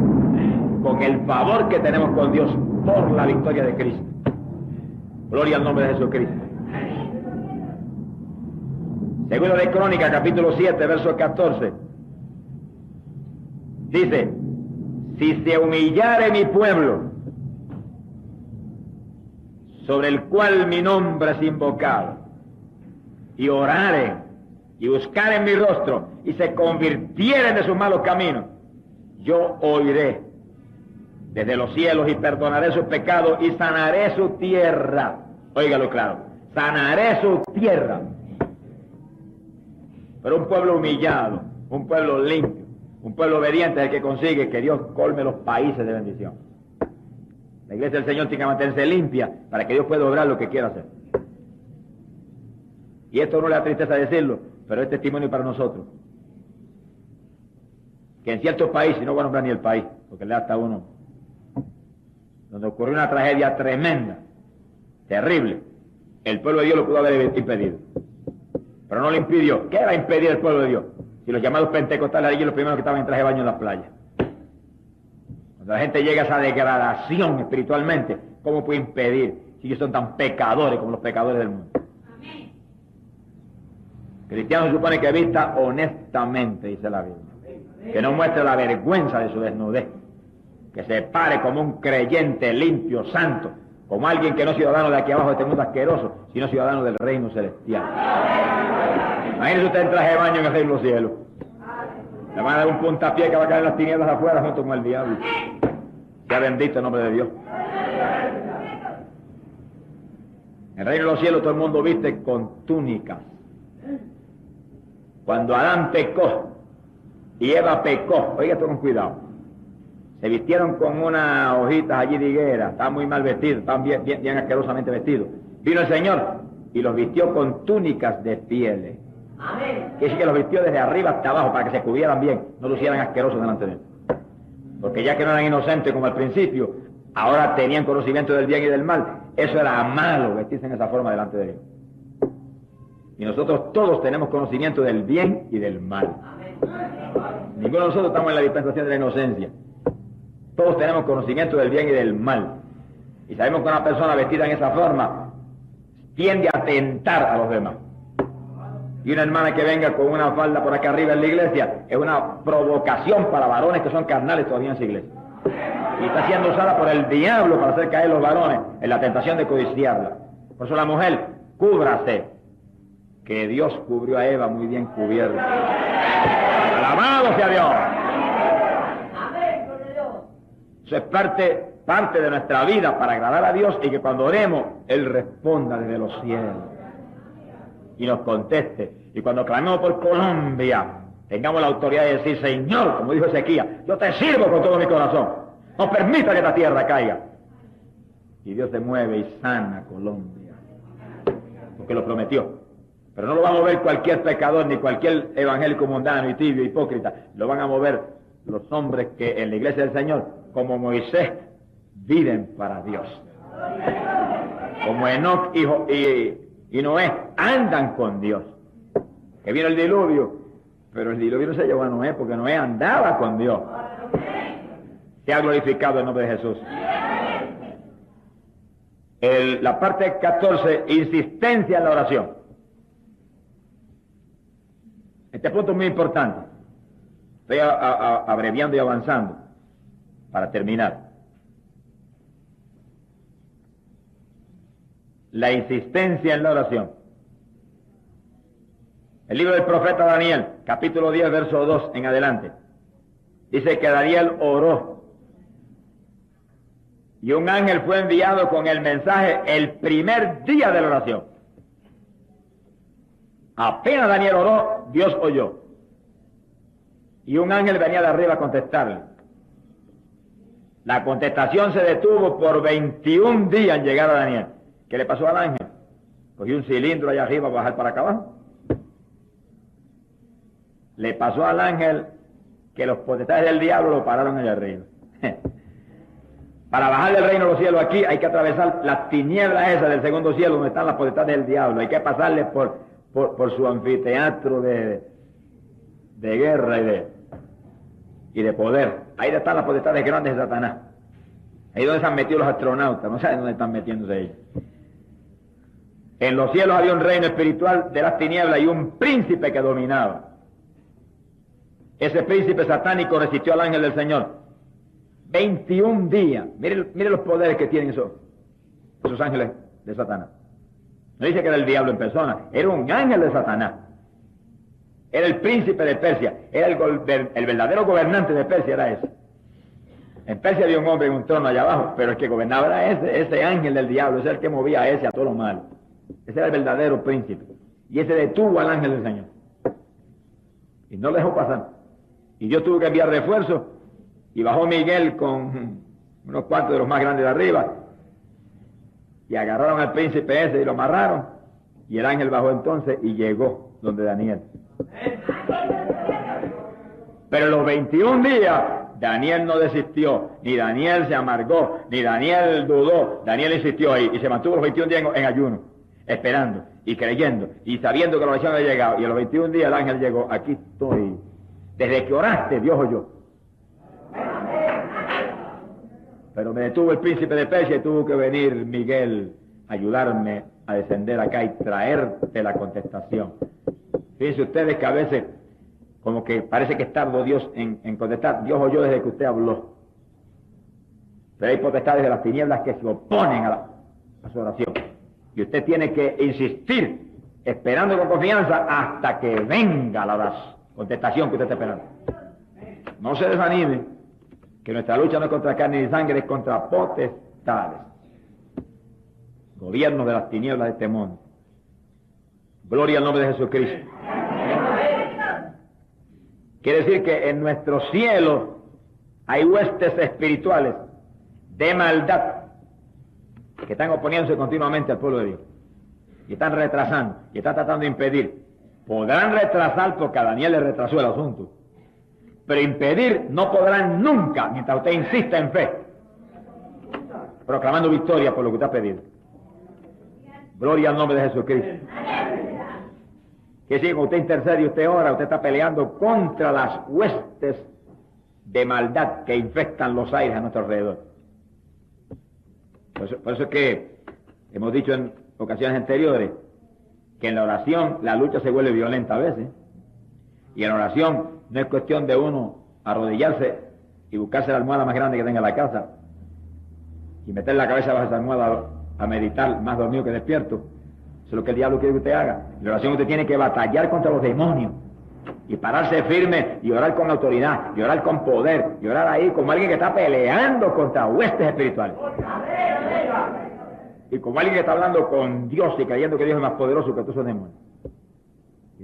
con el favor que tenemos con Dios por la victoria de Cristo. Gloria al nombre de Jesucristo. Segundo de Crónicas, capítulo 7, verso 14. Dice: si se humillare mi pueblo, sobre el cual mi nombre es invocado, y oraren, y buscaren mi rostro, y se convirtieren de sus malos caminos, yo oiré desde los cielos y perdonaré sus pecados y sanaré su tierra. Óigalo claro, sanaré su tierra. Pero un pueblo humillado, un pueblo limpio, un pueblo obediente es el que consigue que Dios colme los países de bendición. La iglesia del Señor tiene que mantenerse limpia para que Dios pueda obrar lo que quiera hacer. Y esto no le da tristeza decirlo, pero es testimonio para nosotros. Que en ciertos países, y no voy a nombrar ni el país, porque le da hasta uno, donde ocurrió una tragedia tremenda, terrible, el pueblo de Dios lo pudo haber impedido. Pero no lo impidió. ¿Qué era impedir el pueblo de Dios? Si los llamados pentecostales allí los primeros que estaban en traje de baño en las playas. Cuando la gente llega a esa degradación espiritualmente, ¿cómo puede impedir si ellos son tan pecadores como los pecadores del mundo? Amén. Cristiano se supone que vista honestamente, dice la Biblia. Que no muestre la vergüenza de su desnudez. Que se pare como un creyente limpio, santo, como alguien que no es ciudadano de aquí abajo de este mundo asqueroso, sino ciudadano del reino celestial. Imagínese usted en traje de baño en el reino de los cielos. Le van a dar un puntapié que va a caer en las tinieblas afuera junto con el diablo. Sea bendito el nombre de Dios. En el reino de los cielos todo el mundo viste con túnicas. Cuando Adán pecó y Eva pecó, oiga esto con cuidado, se vistieron con unas hojitas allí de higuera, estaban muy mal vestidos, estaban bien asquerosamente vestidos. Vino el Señor y los vistió con túnicas de pieles. Que sí que los vistió desde arriba hasta abajo para que se cubrieran bien, no lucieran asquerosos delante de él. Porque ya que no eran inocentes como al principio, ahora tenían conocimiento del bien y del mal. Eso era malo, vestirse en esa forma delante de Dios. Y nosotros todos tenemos conocimiento del bien y del mal. Ninguno de nosotros estamos en la dispensación de la inocencia. Todos tenemos conocimiento del bien y del mal. Y sabemos que una persona vestida en esa forma tiende a tentar a los demás. Y una hermana que venga con una falda por acá arriba en la iglesia es una provocación para varones que son carnales todavía en esa iglesia. Y está siendo usada por el diablo para hacer caer los varones en la tentación de codiciarla. Por eso la mujer, cúbrase, que Dios cubrió a Eva muy bien cubierta. ¡Alabado sea Dios! Eso es parte de nuestra vida para agradar a Dios y que cuando oremos, Él responda desde los cielos y nos conteste. Y cuando clamemos por Colombia, tengamos la autoridad de decir: Señor, como dijo Ezequías, yo te sirvo con todo mi corazón. No permita que esta tierra caiga. Y Dios se mueve y sana a Colombia, porque lo prometió. Pero no lo va a mover cualquier pecador ni cualquier evangélico mundano y tibio, hipócrita. Lo van a mover los hombres que en la iglesia del Señor, como Moisés, viven para Dios. Como Enoc y Noé andan con Dios. Que vino el diluvio, pero el diluvio no se llevó a Noé porque Noé andaba con Dios. Se ha glorificado el nombre de Jesús. La parte 14, insistencia en la oración. Este punto es muy importante. Estoy abreviando y avanzando para terminar. La insistencia en la oración. El libro del profeta Daniel, capítulo 10, verso 2 en adelante, dice que Daniel oró y un ángel fue enviado con el mensaje el primer día de la oración. Apenas Daniel oró, Dios oyó. Y un ángel venía de arriba a contestarle. La contestación se detuvo por 21 días en llegar a Daniel. ¿Qué le pasó al ángel? Cogió un cilindro allá arriba para bajar para acá abajo. Le pasó al ángel que los potestades del diablo lo pararon allá arriba. Para bajar del reino de los cielos aquí hay que atravesar las tinieblas esas del segundo cielo donde están las potestades del diablo. Hay que pasarle por su anfiteatro de guerra y de poder. Ahí están las potestades grandes de Satanás. Ahí donde se han metido los astronautas. No saben dónde están metiéndose ellos. En los cielos había un reino espiritual de las tinieblas y un príncipe que dominaba. Ese príncipe satánico resistió al ángel del Señor 21 días. Mire los poderes que tienen esos ángeles de Satanás. No dice que era el diablo en persona, era un ángel de Satanás. Era el príncipe de Persia, era el verdadero gobernante de Persia, era ese. En Persia había un hombre en un trono allá abajo, pero el que gobernaba era ese ángel del diablo, ese era el que movía a todo lo malo. Ese era el verdadero príncipe. Y ese detuvo al ángel del Señor. Y no lo dejó pasar. Y yo tuve que enviar refuerzos, y bajó Miguel con unos cuantos de los más grandes de arriba, y agarraron al príncipe ese y lo amarraron, y el ángel bajó entonces y llegó donde Daniel. Pero en los 21 días, Daniel no desistió, ni Daniel se amargó, ni Daniel dudó, Daniel insistió y se mantuvo los 21 días en ayuno, esperando y creyendo y sabiendo que la oración había llegado. Y a los 21 días el ángel llegó, aquí estoy. Desde que oraste, Dios oyó. Pero me detuvo el príncipe de Persia y tuvo que venir Miguel a ayudarme a descender acá y traerte la contestación. Fíjense ustedes que a veces, como que parece que tardó Dios en contestar. Dios oyó desde que usted habló. Pero hay potestades de las tinieblas que se oponen a su oración. Y usted tiene que insistir, esperando con confianza, hasta que venga la contestación que usted está esperando. No se desanime, que nuestra lucha no es contra carne ni sangre, es contra potestades. Gobierno de las tinieblas de este mundo. Gloria al nombre de Jesucristo. Quiere decir que en nuestro cielo hay huestes espirituales de maldad que están oponiéndose continuamente al pueblo de Dios. Y están retrasando, y están tratando de impedir. Podrán retrasar porque a Daniel le retrasó el asunto. Pero impedir no podrán nunca mientras usted insista en fe, proclamando victoria por lo que usted ha pedido. Gloria al nombre de Jesucristo. Que si cuando usted intercede y usted ora, usted está peleando contra las huestes de maldad que infectan los aires a nuestro alrededor. Por eso es que hemos dicho en ocasiones anteriores que en la oración la lucha se vuelve violenta a veces. Y en la oración no es cuestión de uno arrodillarse y buscarse la almohada más grande que tenga en la casa y meter la cabeza bajo esa almohada a meditar más dormido que despierto. Eso es lo que el diablo quiere que usted haga. En la oración usted tiene que batallar contra los demonios y pararse firme y orar con autoridad y orar con poder y orar ahí como alguien que está peleando contra huestes espirituales y como alguien que está hablando con Dios y creyendo que Dios es más poderoso que todos esos demonios.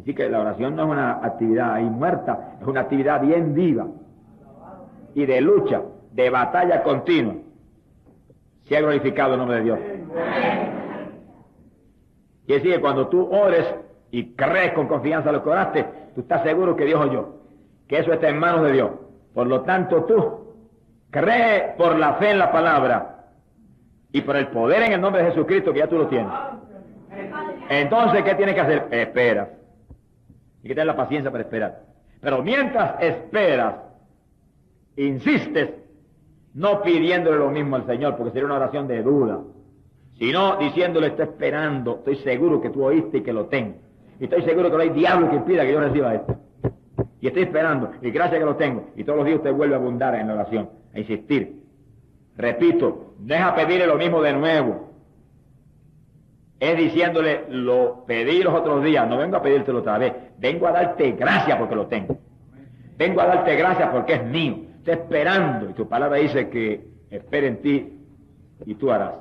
Así que la oración no es una actividad ahí muerta, es una actividad bien viva y de lucha, de batalla continua. Sea glorificado el nombre de Dios. Quiere decir que cuando tú ores y crees con confianza lo que oraste, tú estás seguro que Dios oyó, que eso está en manos de Dios. Por lo tanto, tú cree por la fe en la palabra y por el poder en el nombre de Jesucristo, que ya tú lo tienes. Entonces, ¿qué tienes que hacer? Esperas. Hay que tener la paciencia para esperar. Pero mientras esperas, insistes, no pidiéndole lo mismo al Señor, porque sería una oración de duda, sino diciéndole, estoy esperando, estoy seguro que tú oíste y que lo tengo. Y estoy seguro que no hay diablo que impida que yo reciba esto. Y estoy esperando, y gracias que lo tengo. Y todos los días usted vuelve a abundar en la oración, a insistir. Repito, deja pedirle lo mismo de nuevo. Es diciéndole, lo pedí los otros días, no vengo a pedírtelo otra vez. Vengo a darte gracias porque lo tengo. Vengo a darte gracias porque es mío. Estoy esperando, y tu palabra dice que espere en ti y tú harás.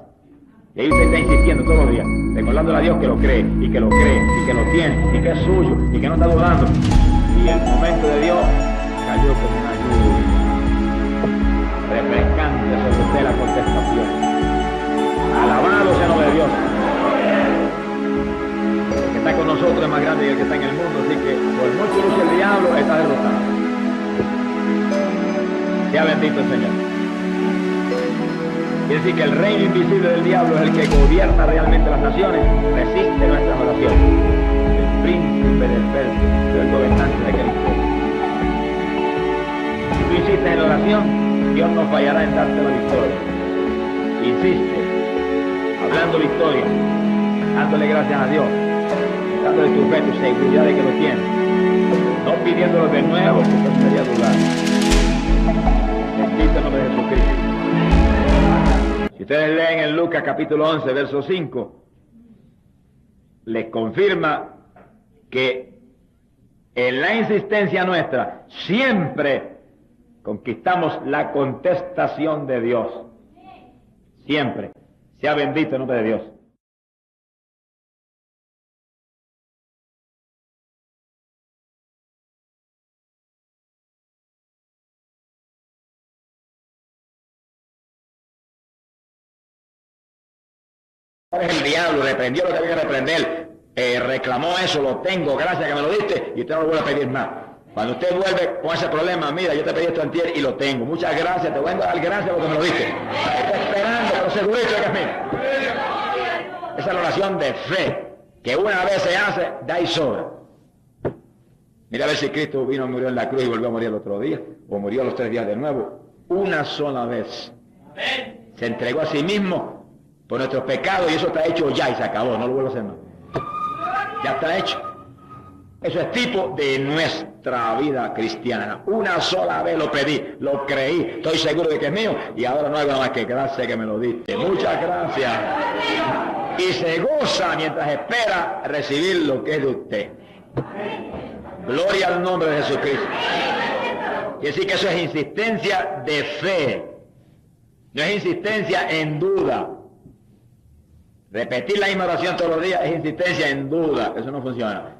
Y ahí usted está insistiendo todos los días, recordándole a Dios que lo cree, y que lo cree, y que lo tiene, y que es suyo, y que no está dudando. Y el momento de Dios cayó como una lluvia, refrescante sobre usted la contestación. Alabado sea el nombre de Dios. El que está con nosotros es más grande que el que está en el mundo, así que por mucho lucha el diablo está derrotado. Sea bendito el Señor. Quiere decir que el reino invisible del diablo es el que gobierna realmente las naciones, resiste nuestras oraciones. El príncipe del perro, el gobernante de aquel imperio. Si tú insistes en la oración, Dios no fallará en darte la victoria. Insiste, hablando victoria, dándole gracias a Dios, dándole tu fe, tu seguridad de que lo tienes. No pidiéndolo de nuevo, porque eso sería dudar. Bendito el nombre de Jesucristo. Si ustedes leen en Lucas capítulo 11, verso 5, les confirma que en la insistencia nuestra siempre conquistamos la contestación de Dios. Siempre. Sea bendito el nombre de Dios. Es el diablo, reprendió lo que había que reprender, reclamó eso, lo tengo, gracias que me lo diste, y usted no lo vuelve a pedir más. Cuando usted vuelve con ese problema, mira, yo te pedí esto antier y lo tengo, muchas gracias, te voy a dar gracias porque me lo diste. Estoy esperando, pero segurito que es mío. Esa es la oración de fe, que una vez se hace, da y sobra. Mira a ver si Cristo vino y murió en la cruz y volvió a morir el otro día, o murió a los 3 días de nuevo, una sola vez. Se entregó a sí mismo por nuestros pecados y eso está hecho ya y se acabó, no lo vuelvo a hacer más. Ya está hecho. Eso es tipo de nuestra vida cristiana. Una sola vez lo pedí, lo creí, estoy seguro de que es mío y ahora no hay nada más que gracias que me lo diste. Muchas gracias. Y se goza mientras espera recibir lo que es de usted. Gloria al nombre de Jesucristo. Quiere decir que eso es insistencia de fe. No es insistencia en duda. Repetir la misma oración todos los días es insistencia en duda, eso no funciona.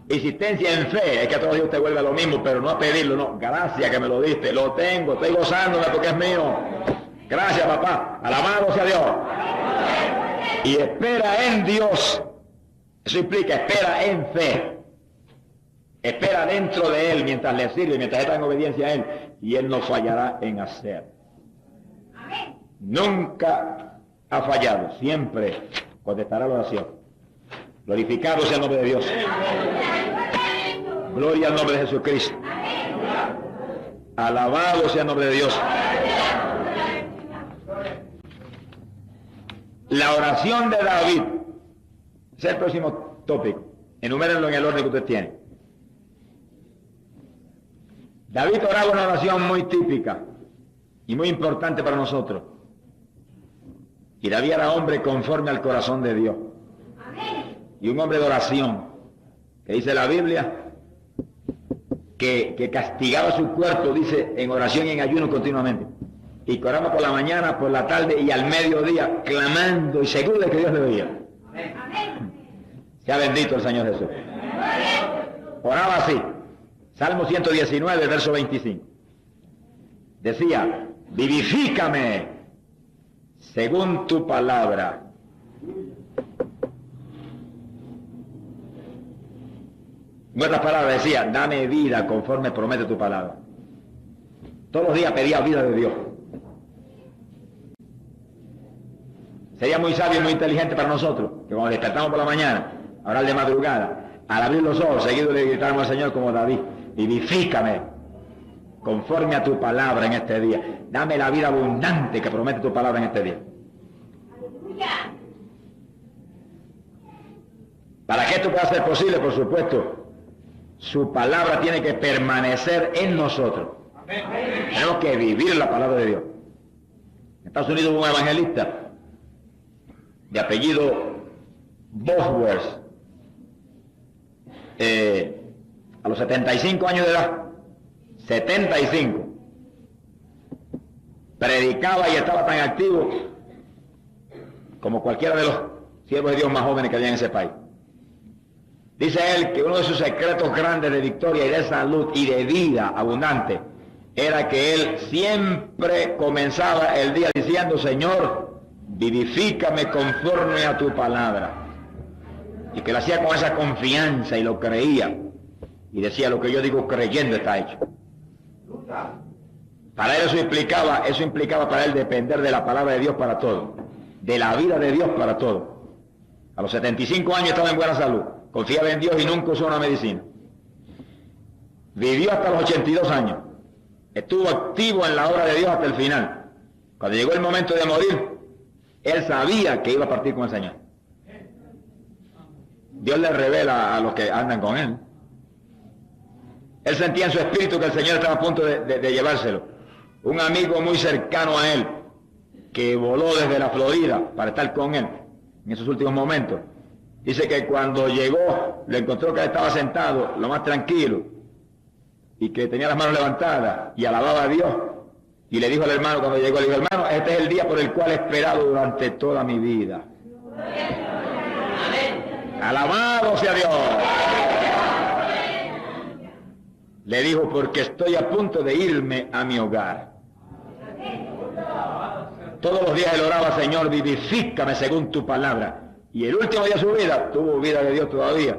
Insistencia en fe, es que todos los días usted vuelve a lo mismo, pero no a pedirlo, no. Gracias que me lo diste, lo tengo, estoy gozándome porque es mío. Gracias, papá, alabado sea Dios. Y espera en Dios, eso implica espera en fe. Espera dentro de Él mientras le sirve, mientras está en obediencia a Él, y Él no fallará en hacer. Nunca ha fallado, siempre contestará la oración. Glorificado sea el nombre de Dios. Gloria al nombre de Jesucristo. Alabado sea el nombre de Dios. La oración de David es el próximo tópico. Enumérenlo en el orden que usted tiene. David oraba una oración muy típica y muy importante para nosotros. Y David era hombre conforme al corazón de Dios. Y un hombre de oración, que dice la Biblia, que castigaba su cuerpo, dice, en oración y en ayuno continuamente. Y que oraba por la mañana, por la tarde y al mediodía, clamando y seguro de que Dios le oía. Sea bendito el Señor Jesús. Oraba así. Salmo 119, verso 25. Decía, vivifícame según tu palabra. En otras palabras decía, dame vida conforme promete tu palabra. Todos los días pedía vida de Dios. Sería muy sabio y muy inteligente para nosotros, que cuando despertamos por la mañana, orar de madrugada, al abrir los ojos, seguido le gritamos al Señor como David, vivifícame conforme a tu palabra en este día. Dame la vida abundante que promete tu palabra en este día. Para que esto pueda ser posible, por supuesto, su palabra tiene que permanecer en nosotros. Tenemos que vivir la palabra de Dios. En Estados Unidos hubo un evangelista de apellido Bosworth, a los 75 años de edad, 75, predicaba y estaba tan activo como cualquiera de los siervos de Dios más jóvenes que había en ese país. Dice él que uno de sus secretos grandes de victoria y de salud y de vida abundante era que él siempre comenzaba el día diciendo: Señor, vivifícame conforme a tu palabra. Y que lo hacía con esa confianza y lo creía. Y decía: lo que yo digo creyendo está hecho. Para él eso implicaba para él depender de la palabra de Dios para todo, de la vida de Dios para todo. A los 75 años estaba en buena salud, confiaba en Dios y nunca usó una medicina. Vivió hasta los 82 años, estuvo activo en la obra de Dios hasta el final. Cuando llegó el momento de morir, él sabía que iba a partir con el Señor. Dios le revela a los que andan con él. Él sentía en su espíritu que el Señor estaba a punto de llevárselo. Un amigo muy cercano a él, que voló desde la Florida para estar con él en esos últimos momentos, dice que cuando llegó, le encontró que él estaba sentado, lo más tranquilo, y que tenía las manos levantadas, y alababa a Dios, y le dijo al hermano cuando llegó, le dijo: hermano, este es el día por el cual he esperado durante toda mi vida. Alabado sea Dios. Le dijo: porque estoy a punto de irme a mi hogar. Todos los días él oraba: Señor, vivifícame según tu palabra. Y el último día de su vida, tuvo vida de Dios todavía,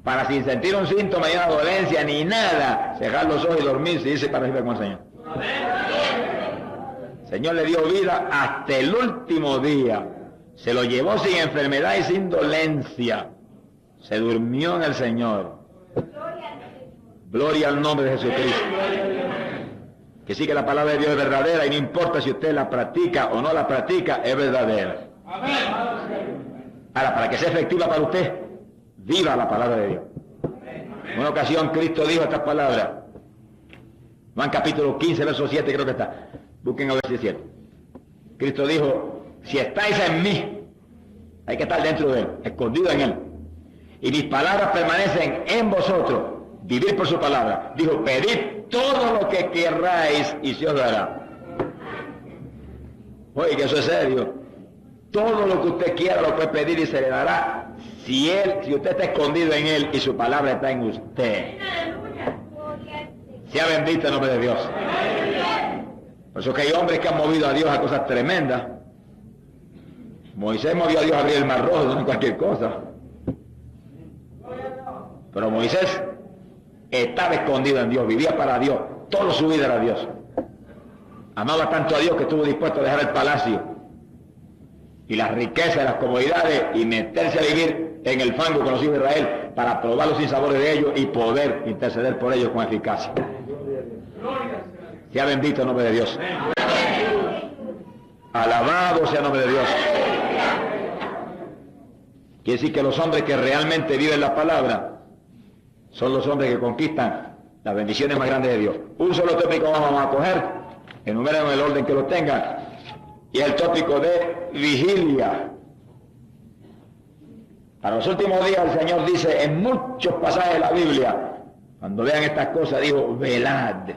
para sin sentir un síntoma de una dolencia ni nada, cerrar los ojos y dormirse y irse para vivir con el Señor. El Señor le dio vida hasta el último día. Se lo llevó sin enfermedad y sin dolencia. Se durmió en el Señor. Gloria al nombre de Jesucristo. Que sí, que la palabra de Dios es verdadera y no importa si usted la practica o no la practica, es verdadera. Ahora, para que sea efectiva para usted, viva la palabra de Dios. En una ocasión Cristo dijo estas palabras. Juan capítulo 15, verso 7 creo que está. Busquen a ver si es cierto. Cristo dijo: si estáis en mí, hay que estar dentro de él, escondido en él. Y mis palabras permanecen en vosotros, vivir por su palabra. Dijo: pedid todo lo que querráis y se os dará. Oye, que eso es serio. Todo lo que usted quiera lo puede pedir y se le dará si usted está escondido en él y su palabra está en usted. Sea bendito el nombre de Dios. Por eso que hay hombres que han movido a Dios a cosas tremendas. Moisés movió a Dios a abrir el mar rojo, no cualquier cosa. Pero Moisés estaba escondido en Dios, vivía para Dios, toda su vida era Dios. Amaba tanto a Dios que estuvo dispuesto a dejar el palacio y las riquezas, las comodidades, y meterse a vivir en el fango con los hijos de Israel para probar los sinsabores de ellos y poder interceder por ellos con eficacia. Sea bendito el nombre de Dios. Alabado sea el nombre de Dios. Quiere decir que los hombres que realmente viven la palabra son los hombres que conquistan las bendiciones más grandes de Dios. Un solo tópico vamos a coger, enumeren en el orden que lo tengan, y es el tópico de vigilia. Para los últimos días el Señor dice en muchos pasajes de la Biblia, cuando vean estas cosas, dijo: velad.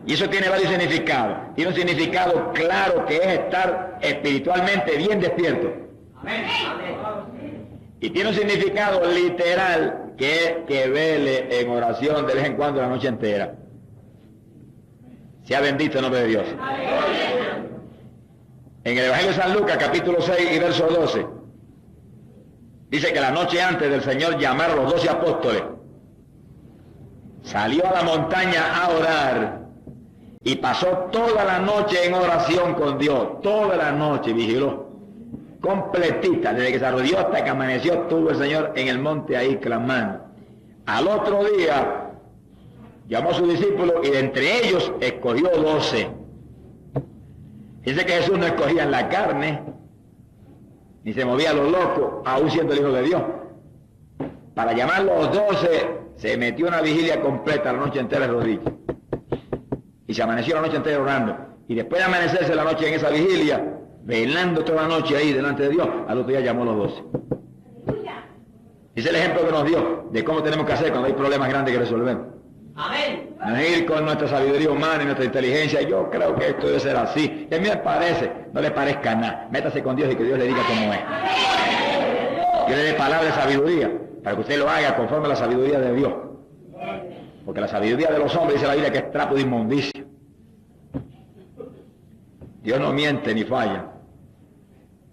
Y eso tiene varios significados. Tiene un significado claro, que es estar espiritualmente bien despierto. Y tiene un significado literal, que es que vele en oración de vez en cuando la noche entera. Sea bendito el nombre de Dios. En el Evangelio de San Lucas, capítulo 6 y verso 12, dice que la noche antes del Señor llamar a los 12 apóstoles, salió a la montaña a orar y pasó toda la noche en oración con Dios. Toda la noche vigiló, completita, desde que se arrodilló hasta que amaneció, estuvo el Señor en el monte ahí clamando. Al otro día llamó a sus discípulos y de entre ellos escogió 12. Dice que Jesús no escogía en la carne, ni se movía a lo loco, aún siendo el Hijo de Dios. Para llamar los 12, se metió una vigilia completa la noche entera de rodillas. Y se amaneció la noche entera orando. Y después de amanecerse la noche en esa vigilia, velando toda la noche ahí delante de Dios, al otro día llamó a los 12. Ese es el ejemplo que nos dio de cómo tenemos que hacer cuando hay problemas grandes que resolver. Amén. No es ir con nuestra sabiduría humana y nuestra inteligencia. Yo creo que esto debe ser así. Y a mí me parece, no le parezca nada. Métase con Dios y que Dios le diga cómo es. Que le dé palabra de sabiduría, para que usted lo haga conforme a la sabiduría de Dios. Porque la sabiduría de los hombres, dice la Biblia, que es trapo de inmundicia. Dios no miente ni falla.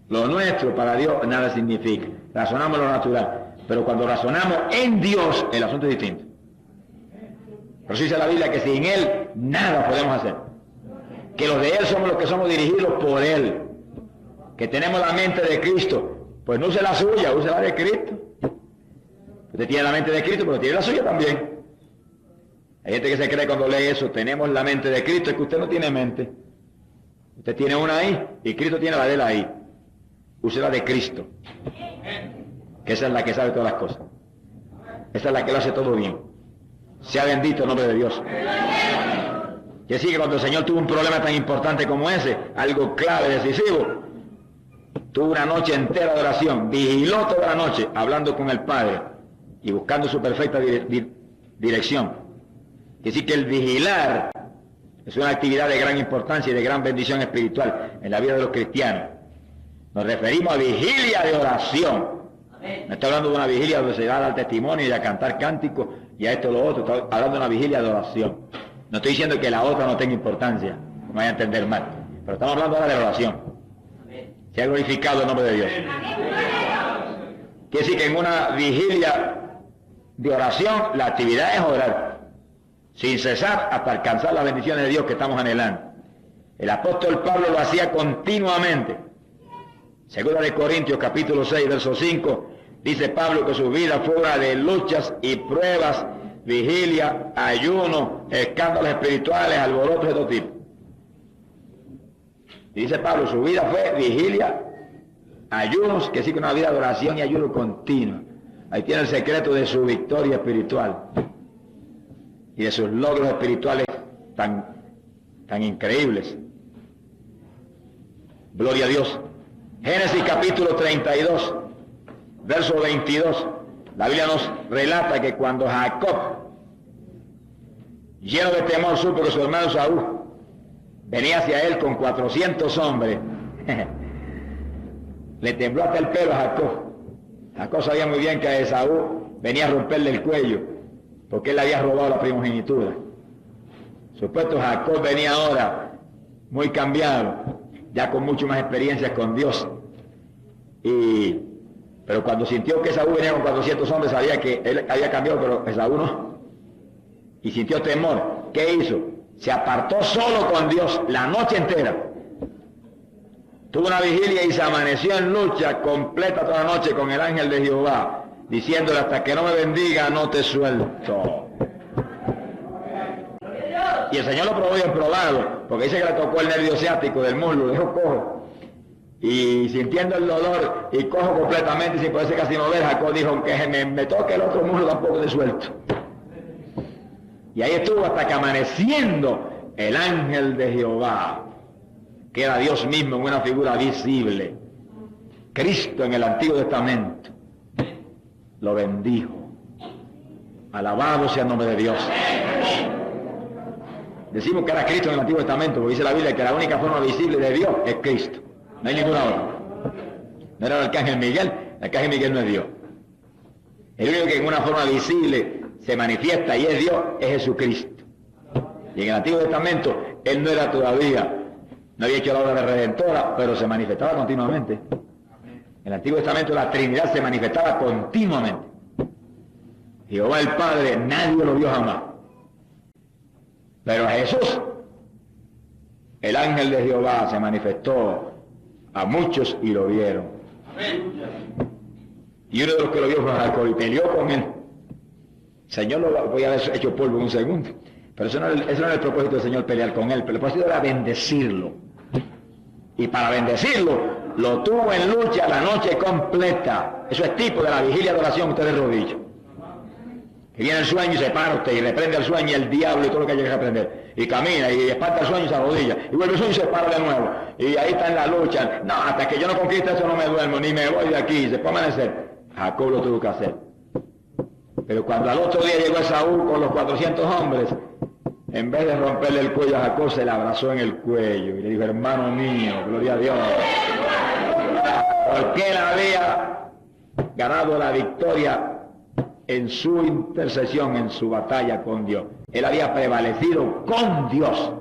Lo nuestro para Dios nada significa. Razonamos lo natural. Pero cuando razonamos en Dios, el asunto es distinto. Pero sí dice la Biblia que sin Él nada podemos hacer. Que los de Él somos los que somos dirigidos por Él. Que tenemos la mente de Cristo. Pues no use la suya, use la de Cristo. Usted tiene la mente de Cristo, pero tiene la suya también. Hay gente que se cree cuando lee eso, tenemos la mente de Cristo, es que usted no tiene mente. Usted tiene una ahí y Cristo tiene la de él ahí. Use la de Cristo. Que esa es la que sabe todas las cosas. Esa es la que lo hace todo bien. Sea bendito el nombre de Dios. Y así que cuando el Señor tuvo un problema tan importante como ese, algo clave, decisivo, tuvo una noche entera de oración, vigiló toda la noche hablando con el Padre y buscando su perfecta dirección. Que sí que el vigilar es una actividad de gran importancia y de gran bendición espiritual en la vida de los cristianos. Nos referimos a vigilia de oración. No estoy hablando de una vigilia donde se da a dar testimonio y a cantar cánticos y a esto o lo otro. Estoy hablando de una vigilia de oración. No estoy diciendo que la otra no tenga importancia, no me vaya a entender mal. Pero estamos hablando ahora de oración. Se ha glorificado el nombre de Dios. Quiere decir que en una vigilia de oración la actividad es orar, sin cesar hasta alcanzar las bendiciones de Dios que estamos anhelando. El apóstol Pablo lo hacía continuamente. Segunda de Corintios capítulo 6, verso 5, dice Pablo que su vida fue una de luchas y pruebas, vigilia, ayuno, escándalos espirituales, alborotos de todo tipo. Y dice Pablo, su vida fue vigilia, ayunos, que sí que una vida de oración y ayuno continuo. Ahí tiene el secreto de su victoria espiritual y de sus logros espirituales tan increíbles. Gloria a Dios. Génesis capítulo 32, verso 22. La Biblia nos relata que cuando Jacob, lleno de temor, supo que su hermano Saúl venía hacia él con 400 hombres, le tembló hasta el pelo a Jacob. Jacob sabía muy bien que Esaú venía a romperle el cuello, porque él le había robado la primogenitura. Supuesto Jacob venía ahora muy cambiado, ya con mucho más experiencias con Dios. Pero cuando sintió que Esaú venía con 400 hombres, sabía que él había cambiado, pero Esaú no. Y sintió temor. ¿Qué hizo? Se apartó solo con Dios la noche entera. Tuvo una vigilia y se amaneció en lucha completa toda la noche con el ángel de Jehová, diciéndole: hasta que no me bendiga, no te suelto. Y el Señor lo probó bien probado, porque dice que le tocó el nervio ciático del muslo, lo dejó cojo. Y sintiendo el dolor y cojo completamente, sin poderse casi mover, Jacob dijo: aunque me toque el otro muslo, tampoco te suelto. Y ahí estuvo hasta que, amaneciendo, el ángel de Jehová, que era Dios mismo en una figura visible, Cristo en el Antiguo Testamento, lo bendijo. Alabado sea el nombre de Dios. Decimos que era Cristo en el Antiguo Testamento, porque dice la Biblia que la única forma visible de Dios es Cristo. No hay ninguna otra. No era el arcángel Miguel no es Dios. El único que en una forma visible se manifiesta y es Dios es Jesucristo. Y en el Antiguo Testamento Él no era todavía, no había hecho la obra de redentora, pero se manifestaba continuamente. En el Antiguo Testamento la Trinidad se manifestaba continuamente. Jehová el Padre, nadie lo vio jamás. Pero a Jesús, el ángel de Jehová se manifestó a muchos y lo vieron. Y uno de los que lo vio fue Jacob y peleó con él. El Señor lo podía haber hecho polvo en un segundo. Pero eso no era el propósito del Señor, pelear con él. Pero el propósito era bendecirlo. Y para bendecirlo, lo tuvo en lucha la noche completa. Eso es tipo de la vigilia de oración, usted de rodillas. Que viene el sueño y se para usted y reprende el sueño y el diablo y todo lo que haya que reprender. Y camina y espanta el sueño y se arrodilla. Y vuelve el sueño y se para de nuevo. Y ahí está en la lucha. No, hasta que yo no conquiste eso no me duermo, ni me voy de aquí. Se puede amanecer. Jacob lo tuvo que hacer. Pero cuando al otro día llegó Esaú con los 400 hombres, en vez de romperle el cuello a Jacob, se le abrazó en el cuello y le dijo, hermano mío, gloria a Dios. Porque él había ganado la victoria en su intercesión, en su batalla con Dios. Él había prevalecido con Dios.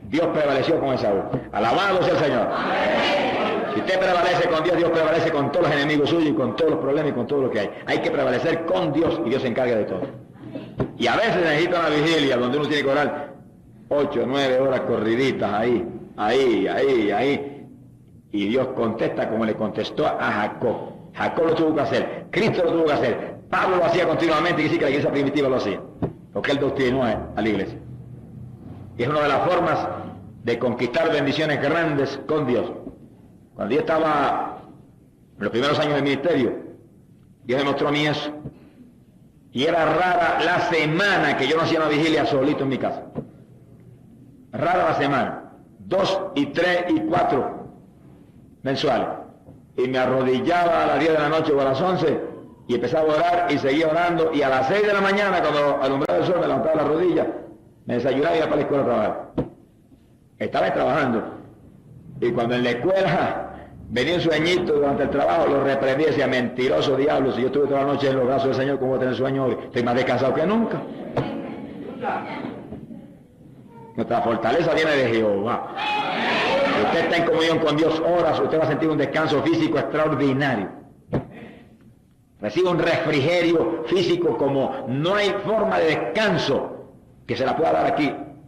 Dios prevaleció con Esaú. Alabado sea el Señor. Si usted prevalece con Dios, Dios prevalece con todos los enemigos suyos y con todos los problemas y con todo lo que hay. Hay que prevalecer con Dios y Dios se encarga de todo. Y a veces necesita una vigilia donde uno tiene que orar 8 o 9 horas corriditas ahí. Y Dios contesta como le contestó a Jacob. Jacob lo tuvo que hacer, Cristo lo tuvo que hacer, Pablo lo hacía continuamente y sí que la iglesia primitiva lo hacía, porque él doctrinó a la iglesia. Y es una de las formas de conquistar bendiciones grandes con Dios. Cuando yo estaba en los primeros años del ministerio, Dios me mostró a mí eso. Y era rara la semana que yo no hacía una vigilia solito en mi casa. Rara la semana. 2 y 3 y 4 mensuales. Y me arrodillaba a las 10 de la noche o a las 11 y empezaba a orar y seguía orando. Y a las 6 de la mañana, cuando alumbraba el sol, me levantaba las rodillas, me desayunaba y iba para la escuela a trabajar. Estaba trabajando. Y cuando en la escuela venía un sueñito durante el trabajo, lo reprendía y decía, mentiroso diablo, si yo estuve toda la noche en los brazos del Señor, ¿cómo voy a tener sueño hoy? Estoy más descansado que nunca. Nuestra fortaleza viene de Jehová. Si usted está en comunión con Dios horas, usted va a sentir un descanso físico extraordinario. Recibe un refrigerio físico como no hay forma de descanso que se la pueda dar aquí.